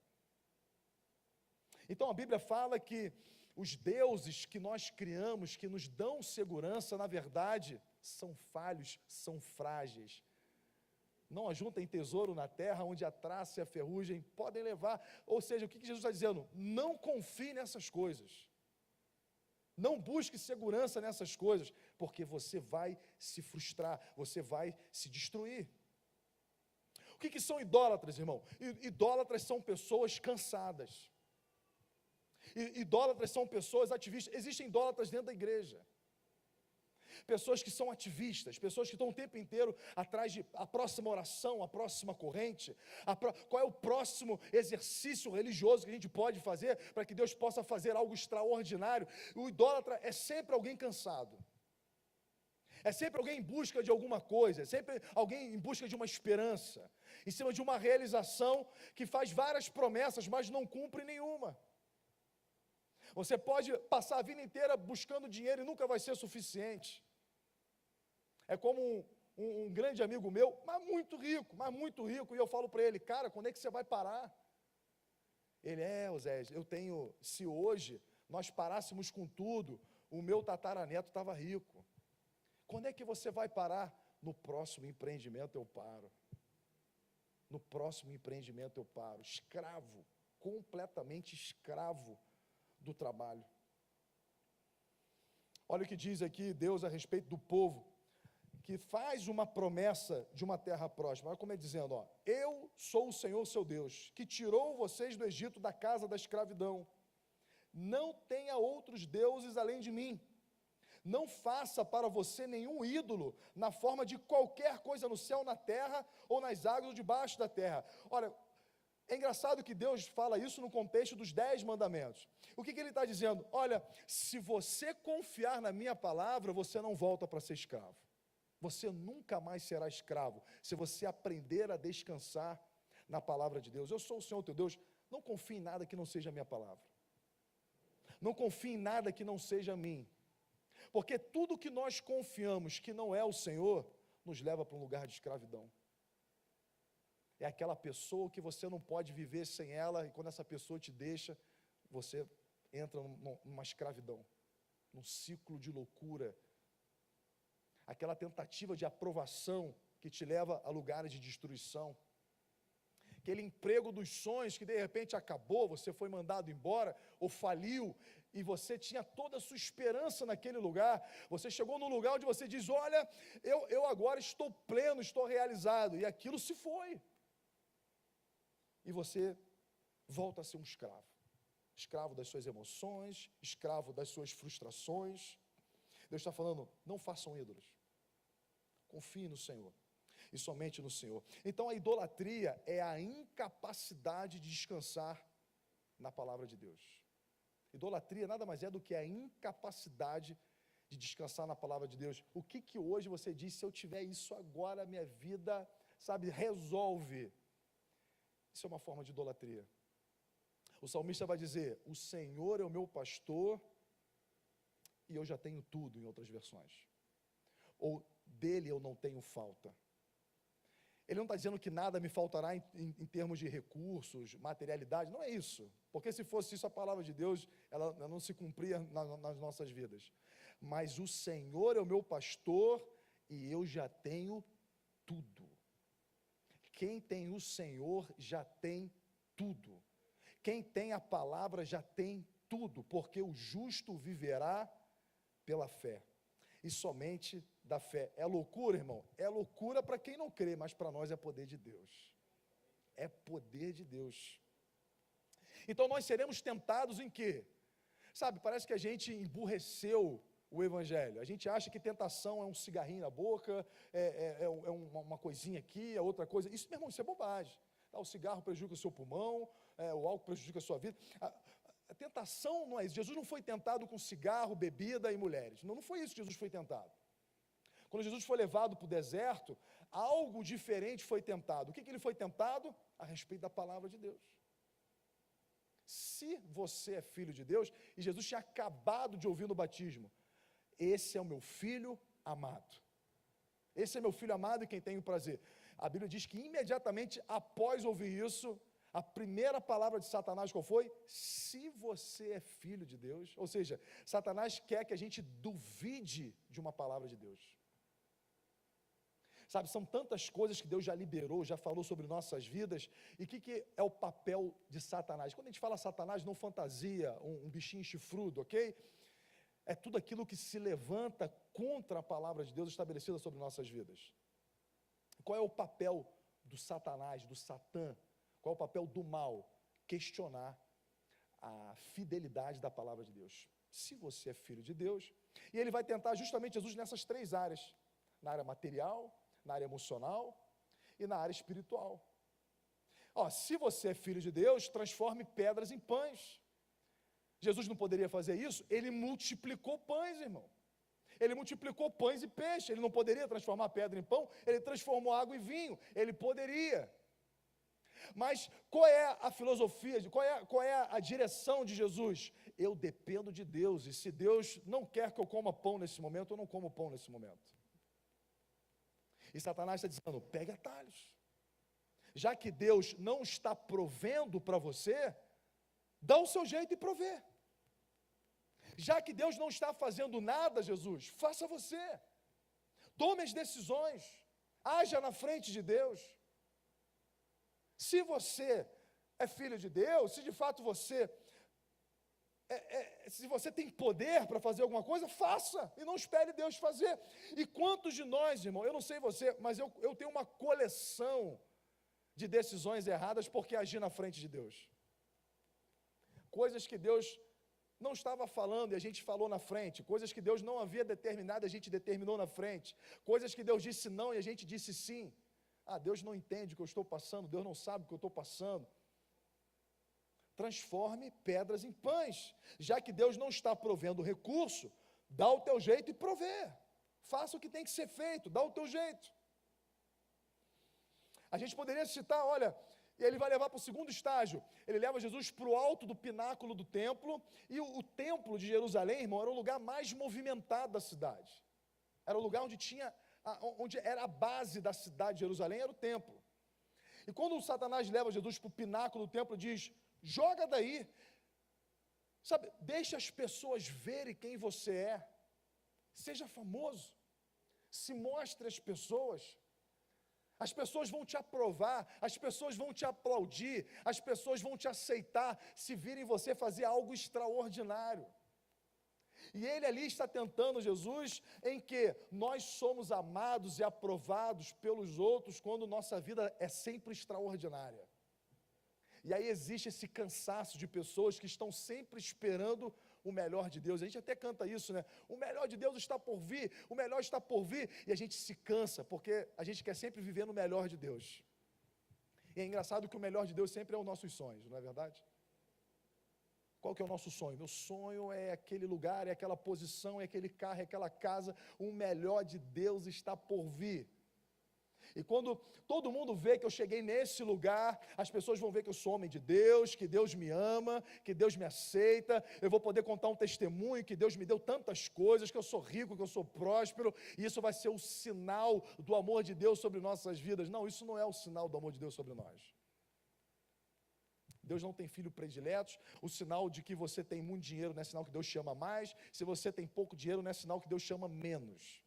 Então a Bíblia fala que os deuses que nós criamos, que nos dão segurança, na verdade, são falhos, são frágeis. Não ajuntem tesouro na terra, onde a traça e a ferrugem podem levar. Ou seja, o que Jesus está dizendo? Não confie nessas coisas. Não busque segurança nessas coisas, porque você vai se frustrar, você vai se destruir. O que são idólatras, irmão? Idólatras são pessoas cansadas. Idólatras são pessoas ativistas. Existem idólatras dentro da igreja. Pessoas que são ativistas, pessoas que estão o tempo inteiro atrás de a próxima oração, a próxima corrente, qual é o próximo exercício religioso que a gente pode fazer para que Deus possa fazer algo extraordinário. O idólatra é sempre alguém cansado, é sempre alguém em busca de alguma coisa, é sempre alguém em busca de uma esperança, em cima de uma realização que faz várias promessas, mas não cumpre nenhuma. Você pode passar a vida inteira buscando dinheiro e nunca vai ser suficiente. É como um grande amigo meu, mas muito rico, e eu falo para ele, cara, quando é que você vai parar? Ele, Osés, se hoje nós parássemos com tudo, o meu tataraneto estava rico. Quando é que você vai parar? No próximo empreendimento eu paro. No próximo empreendimento eu paro. Escravo, completamente escravo do trabalho. Olha o que diz aqui Deus a respeito do povo, que faz uma promessa de uma terra próspera. Olha como é dizendo, eu sou o Senhor seu Deus, que tirou vocês do Egito, da casa da escravidão. Não tenha outros deuses além de mim. Não faça para você nenhum ídolo na forma de qualquer coisa no céu, na terra ou nas águas ou debaixo da terra. Olha, é engraçado que Deus fala isso no contexto dos 10 mandamentos. O que ele está dizendo? Olha, se você confiar na minha palavra, você não volta para ser escravo. Você nunca mais será escravo, se você aprender a descansar na palavra de Deus. Eu sou o Senhor teu Deus, não confie em nada que não seja a minha palavra. Não confie em nada que não seja a mim. Porque tudo que nós confiamos que não é o Senhor, nos leva para um lugar de escravidão. É aquela pessoa que você não pode viver sem ela, e quando essa pessoa te deixa, você entra numa escravidão, num ciclo de loucura. Aquela tentativa de aprovação que te leva a lugares de destruição. Aquele emprego dos sonhos que de repente acabou, você foi mandado embora, ou faliu, e você tinha toda a sua esperança naquele lugar. Você chegou num lugar onde você diz, olha, eu agora estou pleno, estou realizado, e aquilo se foi. E você volta a ser um escravo. Escravo das suas emoções, escravo das suas frustrações. Deus está falando, não façam ídolos. Confie no Senhor. E somente no Senhor. Então a idolatria é a incapacidade de descansar na palavra de Deus. Idolatria nada mais é do que a incapacidade de descansar na palavra de Deus. O que hoje você diz, se eu tiver isso agora, minha vida, resolve. Isso é uma forma de idolatria. O salmista vai dizer, o Senhor é o meu pastor e eu já tenho tudo, em outras versões. Ou dele eu não tenho falta. Ele não está dizendo que nada me faltará em termos de recursos, materialidade, não é isso. Porque se fosse isso, a palavra de Deus, ela não se cumpria nas nossas vidas. Mas o Senhor é o meu pastor e eu já tenho tudo. Quem tem o Senhor já tem tudo. Quem tem a palavra já tem tudo, porque o justo viverá pela fé. E somente da fé. É loucura, irmão? É loucura para quem não crê, mas para nós é poder de Deus. É poder de Deus. Então nós seremos tentados em quê? Parece que a gente emburreceu o evangelho. A gente acha que tentação é um cigarrinho na boca, é uma coisinha aqui, é outra coisa. Isso, meu irmão, isso é bobagem. O cigarro prejudica o seu pulmão, o álcool prejudica a sua vida. A tentação não é isso. Jesus não foi tentado com cigarro, bebida e mulheres. Não foi isso que Jesus foi tentado. Quando Jesus foi levado para o deserto, algo diferente foi tentado. O que ele foi tentado? A respeito da palavra de Deus. Se você é filho de Deus, e Jesus tinha acabado de ouvir no batismo, esse é o meu filho amado. Esse é meu filho amado e quem tem o prazer. A Bíblia diz que imediatamente após ouvir isso, a primeira palavra de Satanás qual foi? Se você é filho de Deus. Ou seja, Satanás quer que a gente duvide de uma palavra de Deus. São tantas coisas que Deus já liberou, já falou sobre nossas vidas. E o que é o papel de Satanás? Quando a gente fala Satanás, não fantasia, um bichinho chifrudo, ok? É tudo aquilo que se levanta contra a palavra de Deus estabelecida sobre nossas vidas. Qual é o papel do Satanás, do Satã? Qual é o papel do mal? Questionar a fidelidade da palavra de Deus. Se você é filho de Deus, e ele vai tentar justamente Jesus nessas 3 áreas, na área material, na área emocional e na área espiritual. Se você é filho de Deus, transforme pedras em pães. Jesus não poderia fazer isso? Ele multiplicou pães, irmão. Ele multiplicou pães e peixe. Ele não poderia transformar pedra em pão? Ele transformou água em vinho. Ele poderia. Mas qual é a filosofia, qual é a direção de Jesus? Eu dependo de Deus, e se Deus não quer que eu coma pão nesse momento, eu não como pão nesse momento. E Satanás está dizendo, pegue atalhos. Já que Deus não está provendo para você, dá o seu jeito e provê. Já que Deus não está fazendo nada, Jesus, faça você. Tome as decisões, haja na frente de Deus. Se você é filho de Deus, se de fato você se você tem poder para fazer alguma coisa, faça, e não espere Deus fazer. E quantos de nós, irmão, eu não sei você, mas eu tenho uma coleção de decisões erradas porque agi na frente de Deus. Coisas que Deus não estava falando e a gente falou na frente, coisas que Deus não havia determinado e a gente determinou na frente, coisas que Deus disse não e a gente disse sim. Deus não entende o que eu estou passando, Deus não sabe o que eu estou passando. Transforme pedras em pães. Já que Deus não está provendo recurso, dá o teu jeito e provê. Faça o que tem que ser feito, dá o teu jeito. A gente poderia citar, olha, ele vai levar para o segundo estágio. Ele leva Jesus para o alto do pináculo do templo, e o templo de Jerusalém, irmão, era o lugar mais movimentado da cidade. Era o lugar onde era a base da cidade de Jerusalém, era o templo. E quando o Satanás leva Jesus para o pináculo do templo, diz, joga daí, sabe, deixa as pessoas verem quem você é, seja famoso, se mostre às pessoas. As pessoas vão te aprovar, as pessoas vão te aplaudir, as pessoas vão te aceitar, se virem você fazer algo extraordinário. E ele ali está tentando Jesus em que nós somos amados e aprovados pelos outros quando nossa vida é sempre extraordinária. E aí existe esse cansaço de pessoas que estão sempre esperando o melhor de Deus. A gente até canta isso, né? O melhor de Deus está por vir, o melhor está por vir. E a gente se cansa, porque a gente quer sempre viver no melhor de Deus. E é engraçado que o melhor de Deus sempre é os nossos sonhos, não é verdade? Qual que é o nosso sonho? Meu sonho é aquele lugar, é aquela posição, é aquele carro, é aquela casa. O melhor de Deus está por vir. E quando todo mundo vê que eu cheguei nesse lugar, as pessoas vão ver que eu sou homem de Deus, que Deus me ama, que Deus me aceita, eu vou poder contar um testemunho, que Deus me deu tantas coisas, que eu sou rico, que eu sou próspero, e isso vai ser o sinal do amor de Deus sobre nossas vidas. Não, isso não é o sinal do amor de Deus sobre nós. Deus não tem filhos prediletos. O sinal de que você tem muito dinheiro não é sinal que Deus chama mais. Se você tem pouco dinheiro não é sinal que Deus chama menos.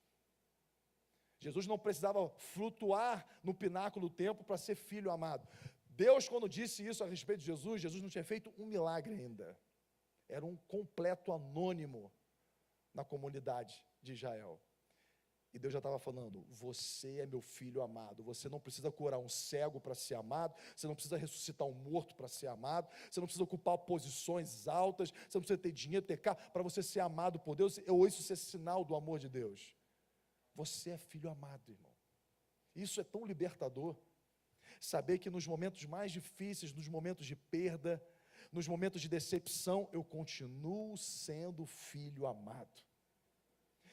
Jesus não precisava flutuar no pináculo do templo para ser filho amado. Deus, quando disse isso a respeito de Jesus, Jesus não tinha feito um milagre ainda. Era um completo anônimo na comunidade de Israel. E Deus já estava falando, você é meu filho amado, você não precisa curar um cego para ser amado, você não precisa ressuscitar um morto para ser amado, você não precisa ocupar posições altas, você não precisa ter dinheiro, ter carro, para você ser amado por Deus, ou isso ser sinal do amor de Deus. Você é filho amado, irmão. Isso é tão libertador. Saber que nos momentos mais difíceis, nos momentos de perda, nos momentos de decepção, eu continuo sendo filho amado.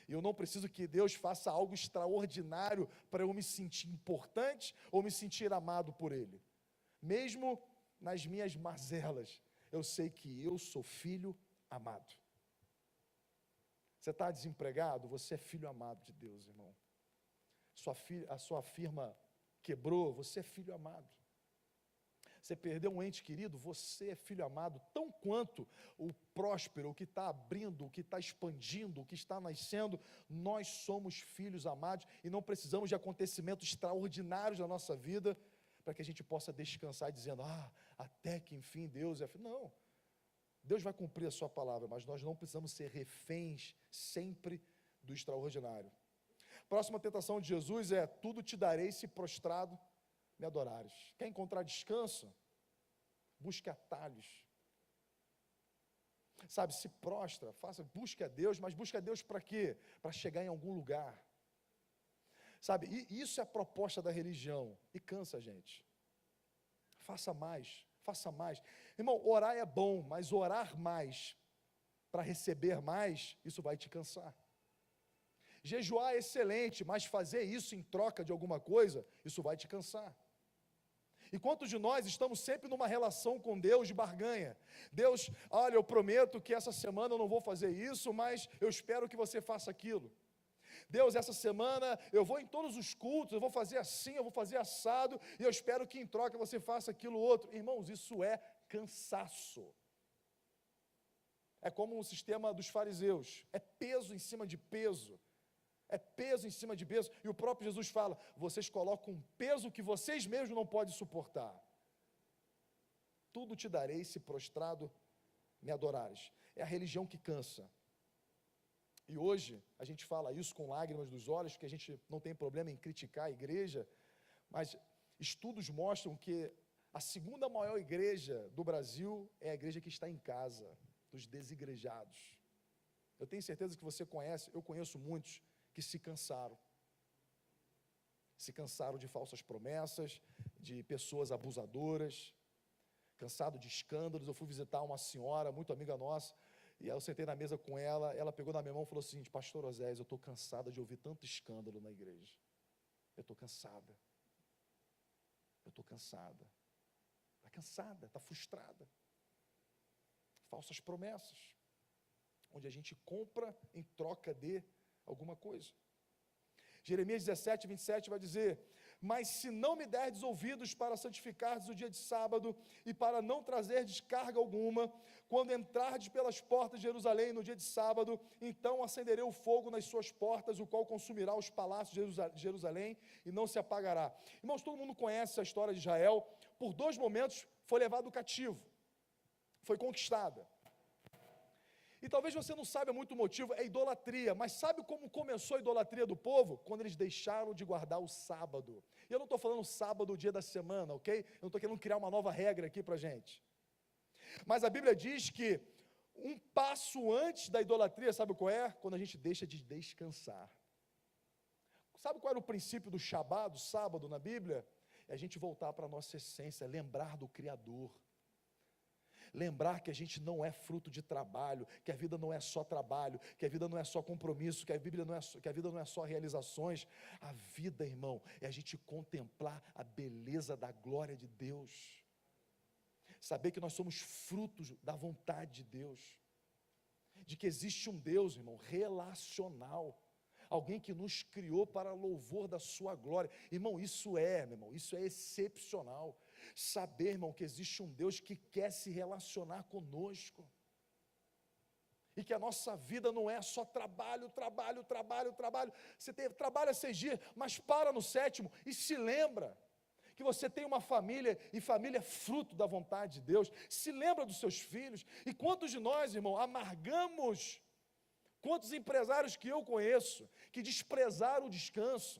E eu não preciso que Deus faça algo extraordinário para eu me sentir importante ou me sentir amado por Ele. Mesmo nas minhas mazelas, eu sei que eu sou filho amado. Você está desempregado? Você é filho amado de Deus, irmão. A sua firma quebrou, você é filho amado. Você perdeu um ente querido, você é filho amado, tão quanto o próspero, o que está abrindo, o que está expandindo, o que está nascendo. Nós somos filhos amados e não precisamos de acontecimentos extraordinários na nossa vida para que a gente possa descansar dizendo, até que enfim Deus é filho. Não. Deus vai cumprir a sua palavra, mas nós não precisamos ser reféns sempre do extraordinário. Próxima tentação de Jesus é, tudo te darei se prostrado me adorares. Quer encontrar descanso? Busque atalhos. Sabe, se prostra, busque a Deus, mas busque a Deus para quê? Para chegar em algum lugar. Sabe, e isso é a proposta da religião, e cansa a gente. Faça mais, faça mais. Irmão, orar é bom, mas orar mais, para receber mais, isso vai te cansar. Jejuar é excelente, mas fazer isso em troca de alguma coisa, isso vai te cansar. E quantos de nós estamos sempre numa relação com Deus de barganha? Deus, olha, eu prometo que essa semana eu não vou fazer isso, mas eu espero que você faça aquilo. Deus, essa semana eu vou em todos os cultos, eu vou fazer assim, eu vou fazer assado, e eu espero que em troca você faça aquilo outro. Irmãos, isso é cansaço. É como o sistema dos fariseus, é peso em cima de peso. É peso em cima de peso, e o próprio Jesus fala, vocês colocam um peso que vocês mesmos não podem suportar. Tudo te darei se prostrado me adorares. É a religião que cansa. E hoje, a gente fala isso com lágrimas dos olhos, porque a gente não tem problema em criticar a igreja, mas estudos mostram que a segunda maior igreja do Brasil é a igreja que está em casa, dos desigrejados. Eu tenho certeza que você conhece, eu conheço muitos, que se cansaram de falsas promessas, de pessoas abusadoras, cansado de escândalos. Eu fui visitar uma senhora, muito amiga nossa, e eu sentei na mesa com ela, ela pegou na minha mão e falou assim, pastor Oséias, eu estou cansada de ouvir tanto escândalo na igreja, eu estou cansada, está frustrada, falsas promessas, onde a gente compra em troca de alguma coisa. Jeremias 17, 27 vai dizer, mas se não me derdes ouvidos para santificardes o dia de sábado, e para não trazer descarga alguma, quando entrardes pelas portas de Jerusalém no dia de sábado, então acenderei o fogo nas suas portas, o qual consumirá os palácios de Jerusalém, e não se apagará. Irmãos, todo mundo conhece a história de Israel, por 2 momentos foi levado cativo, foi conquistada. E talvez você não saiba muito o motivo, é idolatria, mas sabe como começou a idolatria do povo? Quando eles deixaram de guardar o sábado. E eu não estou falando sábado, o dia da semana, ok? Eu não estou querendo criar uma nova regra aqui para a gente. Mas a Bíblia diz que um passo antes da idolatria, sabe qual é? Quando a gente deixa de descansar. Sabe qual era o princípio do Shabá, do sábado na Bíblia? É a gente voltar para a nossa essência, lembrar do Criador. Lembrar que a gente não é fruto de trabalho, que a vida não é só trabalho, que a vida não é só compromisso, que a vida não é só realizações. A vida, irmão, é a gente contemplar a beleza da glória de Deus. Saber que nós somos frutos da vontade de Deus. De que existe um Deus, irmão, relacional. Alguém que nos criou para louvor da sua glória. Irmão, isso é excepcional. Saber, irmão, que existe um Deus que quer se relacionar conosco. E que a nossa vida não é só trabalho. Você trabalha 6 dias, mas para no 7º e se lembra que você tem uma família, e família é fruto da vontade de Deus. Se lembra dos seus filhos. E quantos de nós, irmão, amargamos? Quantos empresários que eu conheço, que desprezaram o descanso,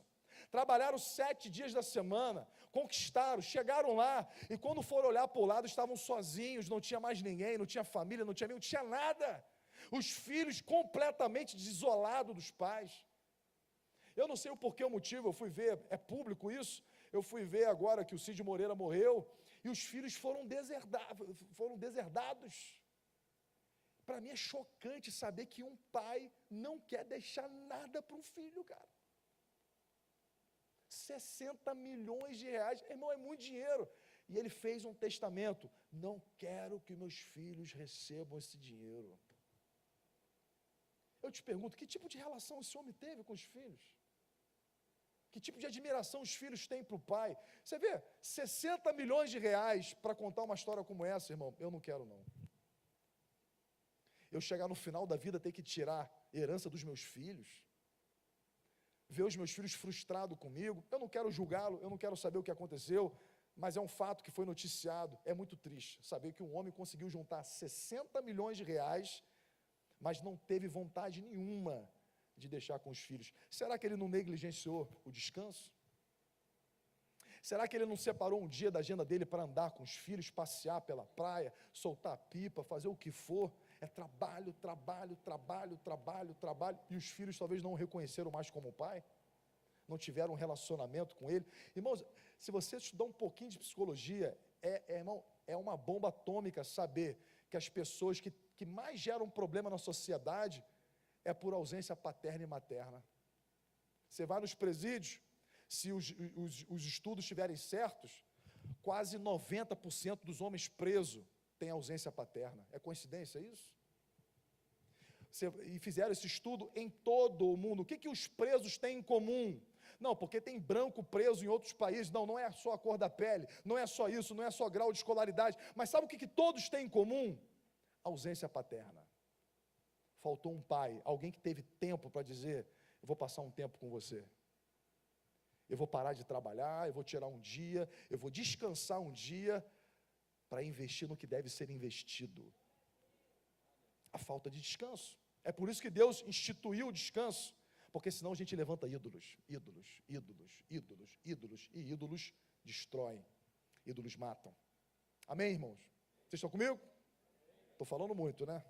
trabalharam 7 dias da semana, conquistaram, chegaram lá, e quando foram olhar para o lado, estavam sozinhos, não tinha mais ninguém, não tinha família, não tinha amigo, não tinha nada. Os filhos completamente desolados dos pais. Eu não sei o porquê, o motivo, eu fui ver, é público isso, eu fui ver agora que o Cid Moreira morreu, e os filhos foram deserdados. Para mim é chocante saber que um pai não quer deixar nada para um filho, cara. 60 milhões de reais, irmão, é muito dinheiro. E ele fez um testamento, não quero que meus filhos recebam esse dinheiro. Eu te pergunto, que tipo de relação esse homem teve com os filhos? Que tipo de admiração os filhos têm para o pai? Você vê, 60 milhões de reais para contar uma história como essa, irmão, eu não quero não. Eu chegar no final da vida, ter que tirar herança dos meus filhos, ver os meus filhos frustrados comigo, eu não quero julgá-lo, eu não quero saber o que aconteceu, mas é um fato que foi noticiado, é muito triste, saber que um homem conseguiu juntar 60 milhões de reais, mas não teve vontade nenhuma de deixar com os filhos. Será que ele não negligenciou o descanso? Será que ele não separou um dia da agenda dele para andar com os filhos, passear pela praia, soltar pipa, fazer o que for? É trabalho, trabalho, trabalho, trabalho, trabalho, e os filhos talvez não o reconheceram mais como pai, não tiveram um relacionamento com ele. Irmãos, se você estudar um pouquinho de psicologia, irmão, é uma bomba atômica saber que as pessoas que mais geram problema na sociedade é por ausência paterna e materna. Você vai nos presídios, se os estudos estiverem certos, quase 90% dos homens presos têm ausência paterna. É coincidência isso? E fizeram esse estudo em todo o mundo. O que os presos têm em comum? Não, porque tem branco preso em outros países. Não, não é só a cor da pele, não é só isso, não é só grau de escolaridade. Mas sabe o que todos têm em comum? Ausência paterna. Faltou um pai, alguém que teve tempo para dizer: eu vou passar um tempo com você. Eu vou parar de trabalhar, eu vou tirar um dia, eu vou descansar um dia para investir no que deve ser investido. A falta de descanso. É por isso que Deus instituiu o descanso, porque senão a gente levanta ídolos, ídolos, ídolos, ídolos, ídolos, e ídolos destroem, ídolos matam. Amém, irmãos? Vocês estão comigo? Estou falando muito, né?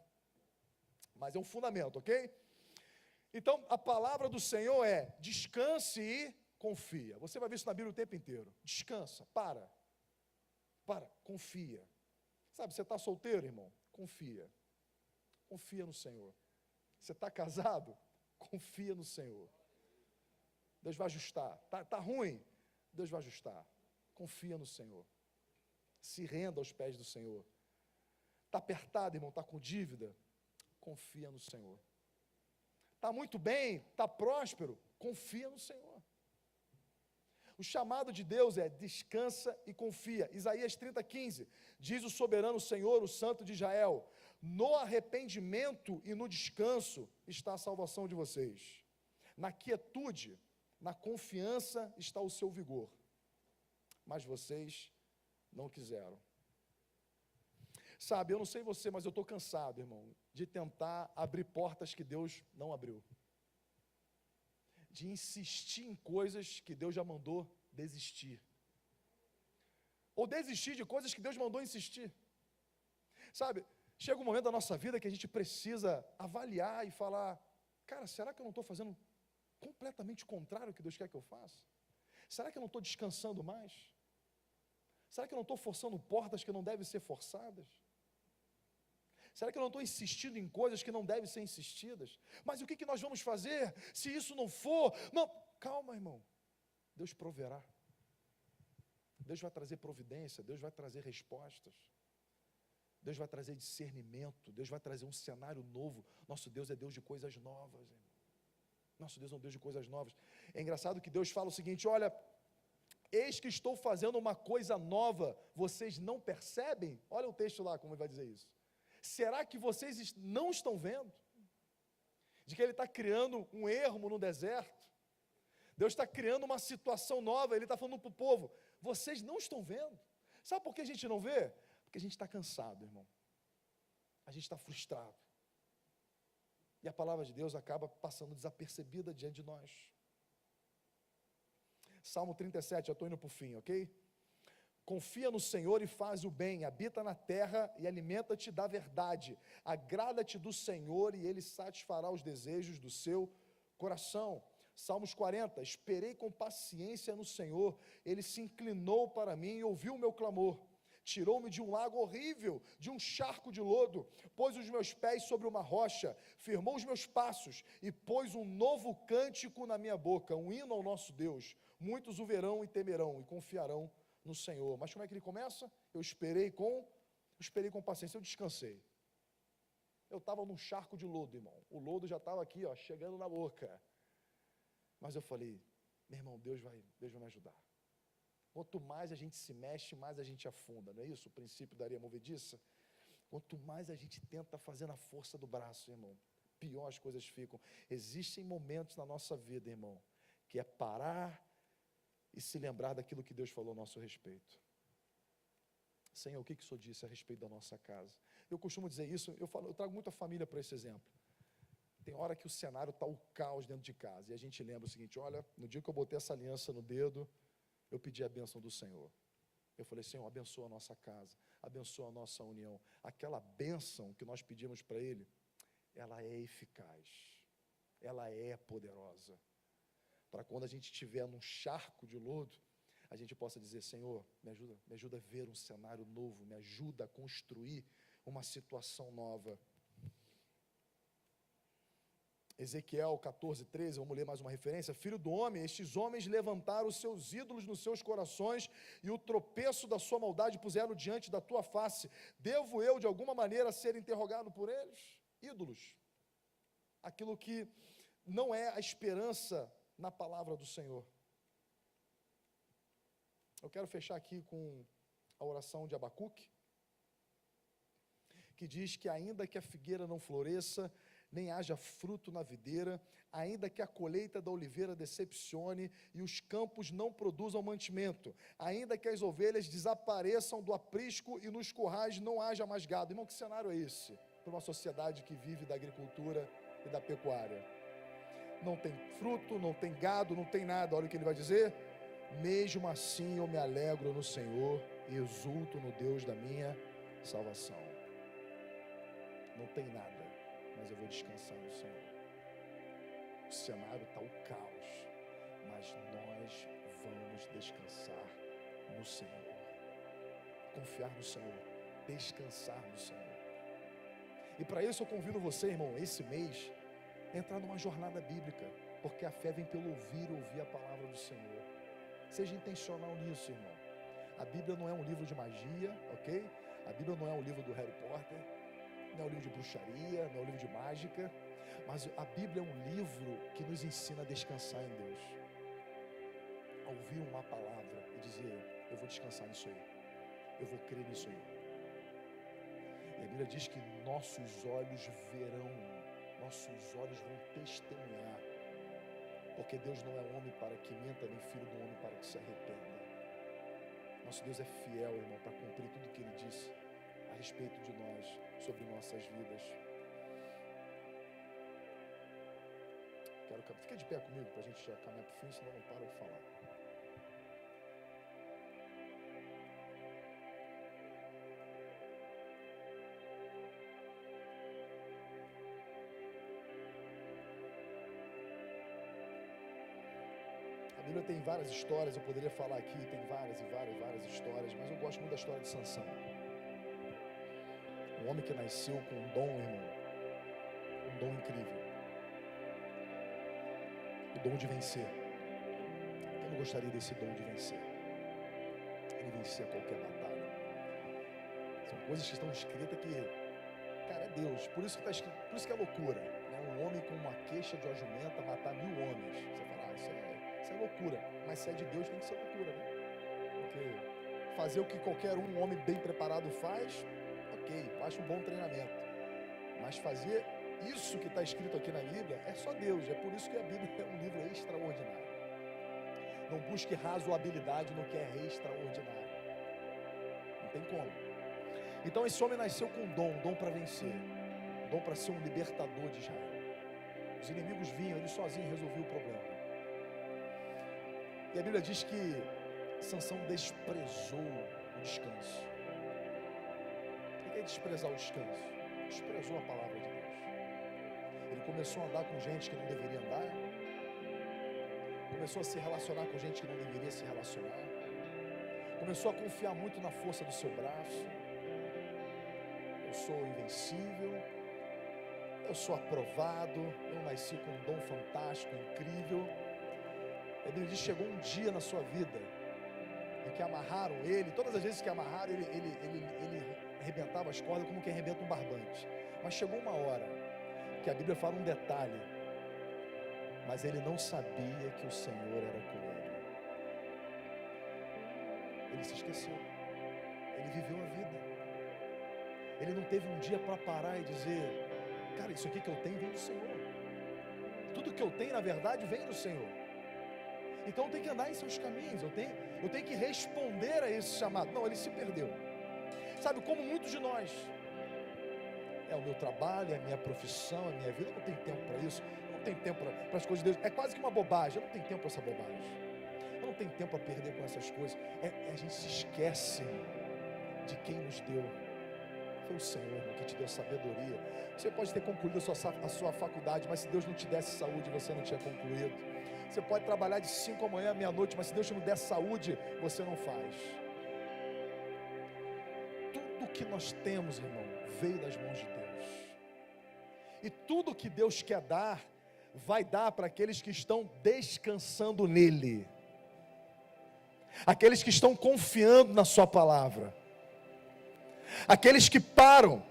Mas é um fundamento, ok? Então, a palavra do Senhor é: descanse e confia. Você vai ver isso na Bíblia o tempo inteiro. Descansa, para, confia. Sabe, você está solteiro, irmão? Confia. Confia no Senhor. Você está casado? Confia no Senhor. Deus vai ajustar. Tá ruim? Deus vai ajustar. Confia no Senhor. Se renda aos pés do Senhor. Está apertado, irmão? Está com dívida? Confia no Senhor. Está muito bem? Está próspero? Confia no Senhor. O chamado de Deus é: descansa e confia. Isaías 30:15 diz o soberano Senhor, o Santo de Israel: no arrependimento e no descanso está a salvação de vocês. Na quietude, na confiança está o seu vigor. Mas vocês não quiseram. Sabe, eu não sei você, mas eu estou cansado, irmão, de tentar abrir portas que Deus não abriu. De insistir em coisas que Deus já mandou desistir. Ou desistir de coisas que Deus mandou insistir. Sabe, chega um momento da nossa vida que a gente precisa avaliar e falar: cara, será que eu não estou fazendo completamente contrário ao que Deus quer que eu faça? Será que eu não estou descansando mais? Será que eu não estou forçando portas que não devem ser forçadas? Será que eu não estou insistindo em coisas que não devem ser insistidas? Mas o que nós vamos fazer se isso não for? Não, calma, irmão. Deus proverá. Deus vai trazer providência, Deus vai trazer respostas. Deus vai trazer discernimento, Deus vai trazer um cenário novo. Nosso Deus é Deus de coisas novas, irmão. Nosso Deus é um Deus de coisas novas. É engraçado que Deus fala o seguinte: olha, eis que estou fazendo uma coisa nova, vocês não percebem? Olha o texto lá, como ele vai dizer isso. Será que vocês não estão vendo? De que Ele está criando um ermo no deserto. Deus está criando uma situação nova. Ele está falando para o povo: vocês não estão vendo. Sabe por que a gente não vê? Porque a gente está cansado, irmão. A gente está frustrado. E a palavra de Deus acaba passando desapercebida diante de nós. Salmo 37, já estou indo para o fim, ok? Confia no Senhor e faz o bem, habita na terra e alimenta-te da verdade. Agrada-te do Senhor e Ele satisfará os desejos do seu coração. Salmos 40, esperei com paciência no Senhor, Ele se inclinou para mim e ouviu o meu clamor. Tirou-me de um lago horrível, de um charco de lodo, pôs os meus pés sobre uma rocha, firmou os meus passos e pôs um novo cântico na minha boca, um hino ao nosso Deus. Muitos o verão e temerão e confiarão no Senhor. Mas como é que ele começa? Eu esperei com paciência, eu descansei. Eu estava num charco de lodo, irmão. O lodo já estava aqui, ó, chegando na boca. Mas eu falei: meu irmão, Deus vai me ajudar. Quanto mais a gente se mexe, mais a gente afunda, não é isso? O princípio da areia movediça. Quanto mais a gente tenta fazer na força do braço, irmão, pior as coisas ficam. Existem momentos na nossa vida, irmão, que é parar e se lembrar daquilo que Deus falou a nosso respeito. Senhor, o que o Senhor disse a respeito da nossa casa? Eu costumo dizer isso, eu trago muita família para esse exemplo. Tem hora que o cenário está o caos dentro de casa, e a gente lembra o seguinte: olha, no dia que eu botei essa aliança no dedo, eu pedi a bênção do Senhor. Eu falei: Senhor, abençoa a nossa casa, abençoa a nossa união. Aquela bênção que nós pedimos para Ele, ela é eficaz, ela é poderosa, para quando a gente estiver num charco de lodo, a gente possa dizer: Senhor, me ajuda a ver um cenário novo, me ajuda a construir uma situação nova. Ezequiel 14:13, vamos ler mais uma referência. Filho do homem, estes homens levantaram os seus ídolos nos seus corações e o tropeço da sua maldade puseram diante da tua face. Devo eu, de alguma maneira, ser interrogado por eles? Ídolos. Aquilo que não é a esperança na palavra do Senhor. Eu quero fechar aqui com a oração de Abacuque, que diz que ainda que a figueira não floresça, nem haja fruto na videira, ainda que a colheita da oliveira decepcione e os campos não produzam mantimento, ainda que as ovelhas desapareçam do aprisco e nos currais não haja mais gado. Irmão, que cenário é esse para uma sociedade que vive da agricultura e da pecuária? Não tem fruto, não tem gado, não tem nada. Olha o que ele vai dizer: mesmo assim eu me alegro no Senhor e exulto no Deus da minha salvação. Não tem nada, mas eu vou descansar no Senhor. O cenário está o caos, mas nós vamos descansar no Senhor. Confiar no Senhor, descansar no Senhor. E para isso eu convido você, irmão, esse mês, a entrar numa jornada bíblica, porque a fé vem pelo ouvir e ouvir a palavra do Senhor. Seja intencional nisso, irmão. A Bíblia não é um livro de magia, ok? A Bíblia não é um livro do Harry Potter, não é um livro de bruxaria, não é um livro de mágica, mas a Bíblia é um livro que nos ensina a descansar em Deus. A ouvir uma palavra e dizer: eu vou descansar nisso aí, eu vou crer nisso aí. E a Bíblia diz que nossos olhos verão, nossos olhos vão testemunhar, porque Deus não é homem para que minta, nem filho do homem para que se arrependa. Nosso Deus é fiel, irmão, para cumprir tudo o que Ele disse a respeito de nós, sobre nossas vidas. Fica de pé comigo para a gente já caminhar para o fim, senão eu não paro de falar. A Bíblia tem várias histórias, eu poderia falar aqui, tem várias histórias, mas eu gosto muito da história de Sansão. Um homem que nasceu com um dom, irmão, um dom incrível. O dom de vencer. Eu não gostaria desse dom de vencer. Ele vencia qualquer batalha. São coisas que estão escritas que, cara, é Deus. Por isso que está escrito, por isso que é loucura, né? Um homem com uma queixa de uma jumenta matar 1000 homens. Você fala: isso é loucura. Mas se é de Deus, tem que ser loucura, né? Porque fazer o que qualquer um homem bem preparado faz, ok, eu acho um bom treinamento. Mas fazer isso que está escrito aqui na Bíblia é só Deus. É por isso que a Bíblia é um livro extraordinário. Não busque razoabilidade no que é extraordinário. Não tem como. Então esse homem nasceu com um dom para vencer, um dom para ser um libertador de Israel. Os inimigos vinham, ele sozinho resolvia o problema. E a Bíblia diz que Sansão desprezou o descanso. O que é desprezar o descanso? Desprezou a palavra de Deus. Ele começou a andar com gente que não deveria andar, começou a se relacionar com gente que não deveria se relacionar, começou a confiar muito na força do seu braço. Eu sou invencível, eu sou aprovado, eu nasci com um dom fantástico, incrível. A Bíblia diz que chegou um dia na sua vida em que amarraram ele, todas as vezes que amarraram ele arrebentava as cordas como quem arrebenta um barbante. Mas chegou uma hora que a Bíblia fala um detalhe: mas ele não sabia que o Senhor era com ele. Ele se esqueceu, ele viveu a vida, ele não teve um dia para parar e dizer: cara, isso aqui que eu tenho vem do Senhor, tudo que eu tenho na verdade vem do Senhor, então eu tenho que andar em seus caminhos, eu tenho que responder a esse chamado. Não, ele se perdeu. Sabe, como muitos de nós, é o meu trabalho, é a minha profissão, é a minha vida, eu não tenho tempo para isso, eu não tenho tempo para as coisas de Deus, é quase que uma bobagem, eu não tenho tempo para essa bobagem, eu não tenho tempo para perder com essas coisas, a gente se esquece de quem nos deu. Foi o Senhor, irmão, que te deu sabedoria. Você pode ter concluído a sua faculdade, mas se Deus não te desse saúde, você não tinha concluído. Você pode trabalhar de 5 da manhã à meia-noite, mas se Deus não der saúde, você não faz. Tudo que nós temos, irmão, veio das mãos de Deus. E tudo que Deus quer dar, vai dar para aqueles que estão descansando nele. Aqueles que estão confiando na sua palavra. Aqueles que param.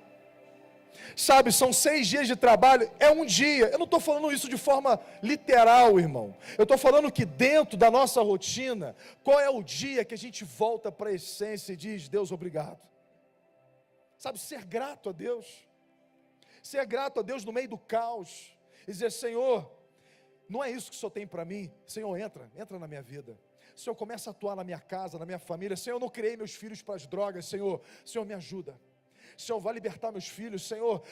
Sabe, são 6 dias de trabalho, é um dia. Eu não estou falando isso de forma literal, irmão. Eu estou falando que dentro da nossa rotina, qual é o dia que a gente volta para a essência e diz, Deus, obrigado. Sabe, ser grato a Deus. Ser grato a Deus no meio do caos. E dizer, Senhor, não é isso que o Senhor tem para mim. Senhor, entra na minha vida. Senhor, começa a atuar na minha casa, na minha família. Senhor, eu não criei meus filhos para as drogas. Senhor, me ajuda. Senhor, vai libertar meus filhos. Senhor,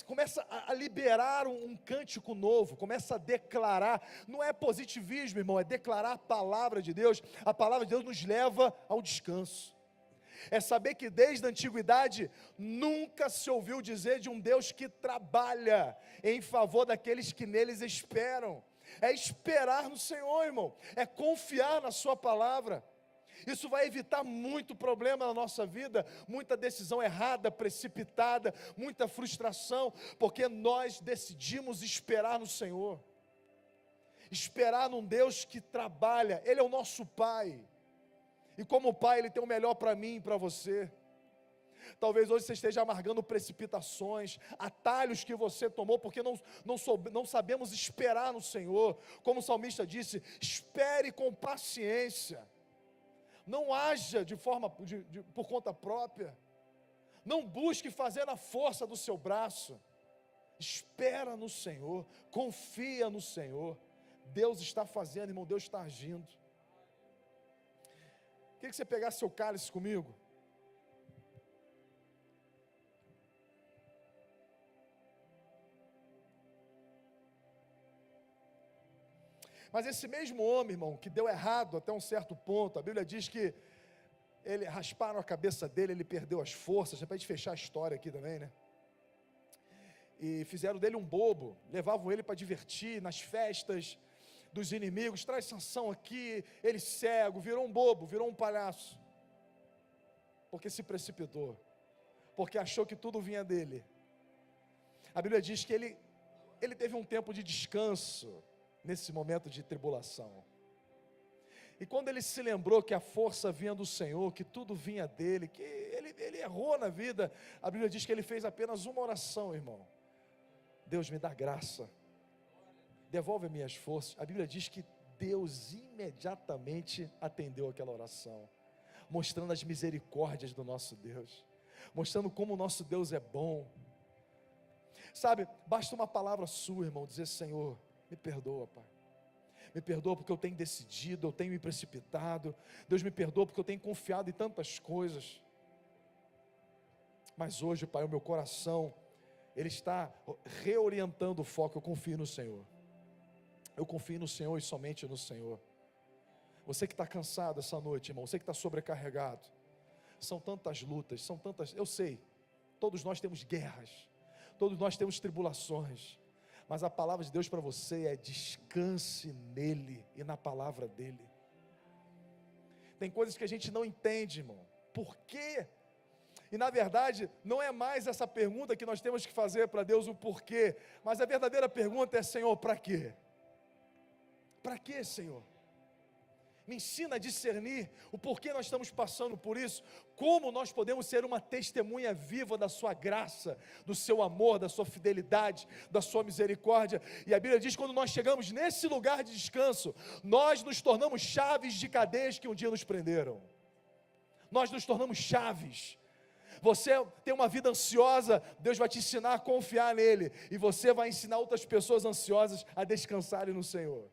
começa a liberar um cântico novo. Começa a declarar. Não é positivismo, irmão, é declarar a palavra de Deus. A palavra de Deus nos leva ao descanso. É saber que desde a antiguidade nunca se ouviu dizer de um Deus que trabalha em favor daqueles que neles esperam. É esperar no Senhor, irmão, é confiar na sua palavra. Isso vai evitar muito problema na nossa vida, muita decisão errada, precipitada, muita frustração, porque nós decidimos esperar no Senhor. Esperar num Deus que trabalha, Ele é o nosso Pai. E como Pai, Ele tem o melhor para mim e para você. Talvez hoje você esteja amargando precipitações, atalhos que você tomou, porque não sabemos esperar no Senhor. Como o salmista disse, espere com paciência. Não haja por conta própria. Não busque fazer na força do seu braço. Espera no Senhor, confia no Senhor. Deus está fazendo, irmão, Deus está agindo. Queria que você pegasse seu cálice comigo. Mas esse mesmo homem, irmão, que deu errado até um certo ponto, a Bíblia diz que rasparam a cabeça dele, ele perdeu as forças, é para a gente fechar a história aqui também, né? E fizeram dele um bobo, levavam ele para divertir nas festas dos inimigos, traz Sansão aqui, ele cego, virou um bobo, virou um palhaço, porque se precipitou, porque achou que tudo vinha dele. A Bíblia diz que ele teve um tempo de descanso, nesse momento de tribulação, e quando ele se lembrou que a força vinha do Senhor, que tudo vinha dele, que ele errou na vida, a Bíblia diz que ele fez apenas uma oração, irmão: Deus, me dá graça, devolve minhas forças. A Bíblia diz que Deus imediatamente atendeu aquela oração, mostrando as misericórdias do nosso Deus, mostrando como o nosso Deus é bom. Sabe, basta uma palavra sua, irmão, dizer: Senhor, me perdoa, Pai. Me perdoa porque eu tenho decidido, eu tenho me precipitado. Deus, me perdoa porque eu tenho confiado em tantas coisas. Mas hoje, Pai, o meu coração, ele está reorientando o foco. Eu confio no Senhor. Eu confio no Senhor e somente no Senhor. Você que está cansado essa noite, irmão, você que está sobrecarregado, são tantas lutas, são tantas, eu sei, todos nós temos guerras, todos nós temos tribulações, mas a palavra de Deus para você é: descanse nele e na palavra dele. Tem coisas que a gente não entende, irmão, por quê? E na verdade, não é mais essa pergunta que nós temos que fazer para Deus, o porquê, mas a verdadeira pergunta é: Senhor, para quê? Para quê, Senhor? Me ensina a discernir o porquê nós estamos passando por isso, como nós podemos ser uma testemunha viva da sua graça, do seu amor, da sua fidelidade, da sua misericórdia. E a Bíblia diz que quando nós chegamos nesse lugar de descanso, nós nos tornamos chaves de cadeias que um dia nos prenderam. Nós nos tornamos chaves. Você tem uma vida ansiosa, Deus vai te ensinar a confiar nele, e você vai ensinar outras pessoas ansiosas a descansarem no Senhor.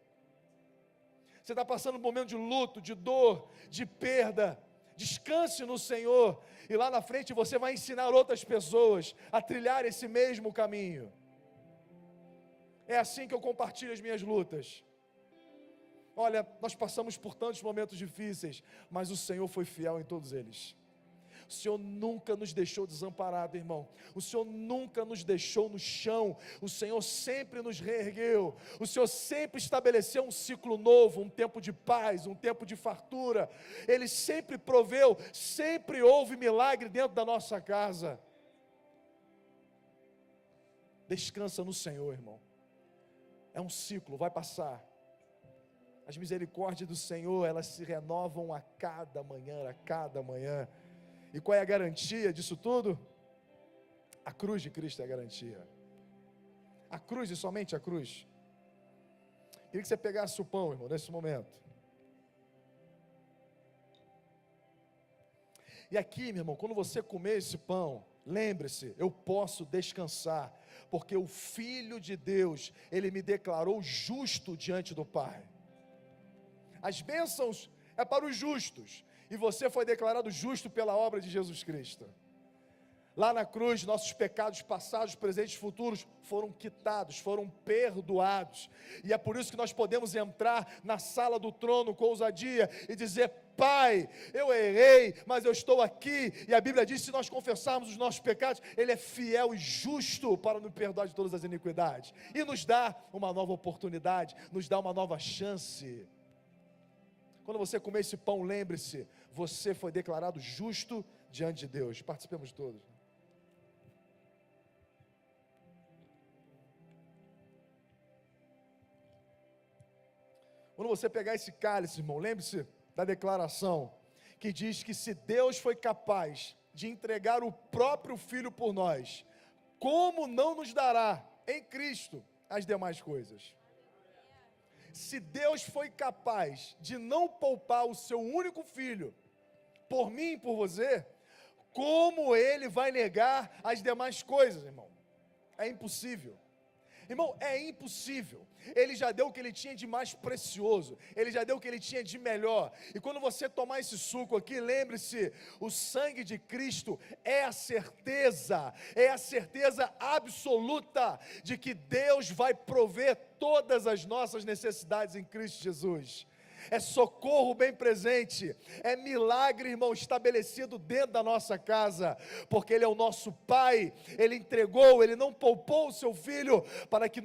Você está passando um momento de luto, de dor, de perda, descanse no Senhor, e lá na frente você vai ensinar outras pessoas a trilhar esse mesmo caminho. É assim que eu compartilho as minhas lutas. Olha, nós passamos por tantos momentos difíceis, mas o Senhor foi fiel em todos eles. O Senhor nunca nos deixou desamparado, irmão. O Senhor nunca nos deixou no chão. O Senhor sempre nos reergueu. O Senhor sempre estabeleceu um ciclo novo, um tempo de paz, um tempo de fartura. Ele sempre proveu, sempre houve milagre dentro da nossa casa. Descansa no Senhor, irmão. É um ciclo, vai passar. As misericórdias do Senhor, elas se renovam a cada manhã, a cada manhã. E qual é a garantia disso tudo? A cruz de Cristo é a garantia. A cruz e somente a cruz. Queria que você pegasse o pão, irmão, nesse momento. E aqui, meu irmão, quando você comer esse pão, lembre-se, eu posso descansar, porque o Filho de Deus, Ele me declarou justo diante do Pai. As bênçãos é para os justos, e você foi declarado justo pela obra de Jesus Cristo. Lá na cruz, nossos pecados passados, presentes e futuros foram quitados, foram perdoados. E é por isso que nós podemos entrar na sala do trono com ousadia e dizer: Pai, eu errei, mas eu estou aqui. E a Bíblia diz: se nós confessarmos os nossos pecados, Ele é fiel e justo para nos perdoar de todas as iniquidades. E nos dá uma nova oportunidade, nos dá uma nova chance. Quando você comer esse pão, lembre-se, você foi declarado justo diante de Deus. Participemos todos. Quando você pegar esse cálice, irmão, lembre-se da declaração que diz que se Deus foi capaz de entregar o próprio Filho por nós, como não nos dará em Cristo as demais coisas? Se Deus foi capaz de não poupar o seu único filho, por mim e por você, como Ele vai negar as demais coisas, irmão? É impossível. Irmão, é impossível. Ele já deu o que Ele tinha de mais precioso. Ele já deu o que Ele tinha de melhor. E quando você tomar esse suco aqui, lembre-se, o sangue de Cristo é a certeza absoluta de que Deus vai prover todas as nossas necessidades em Cristo Jesus. É socorro bem presente, é milagre, irmão, estabelecido dentro da nossa casa, porque Ele é o nosso Pai, Ele entregou, Ele não poupou o seu Filho, para que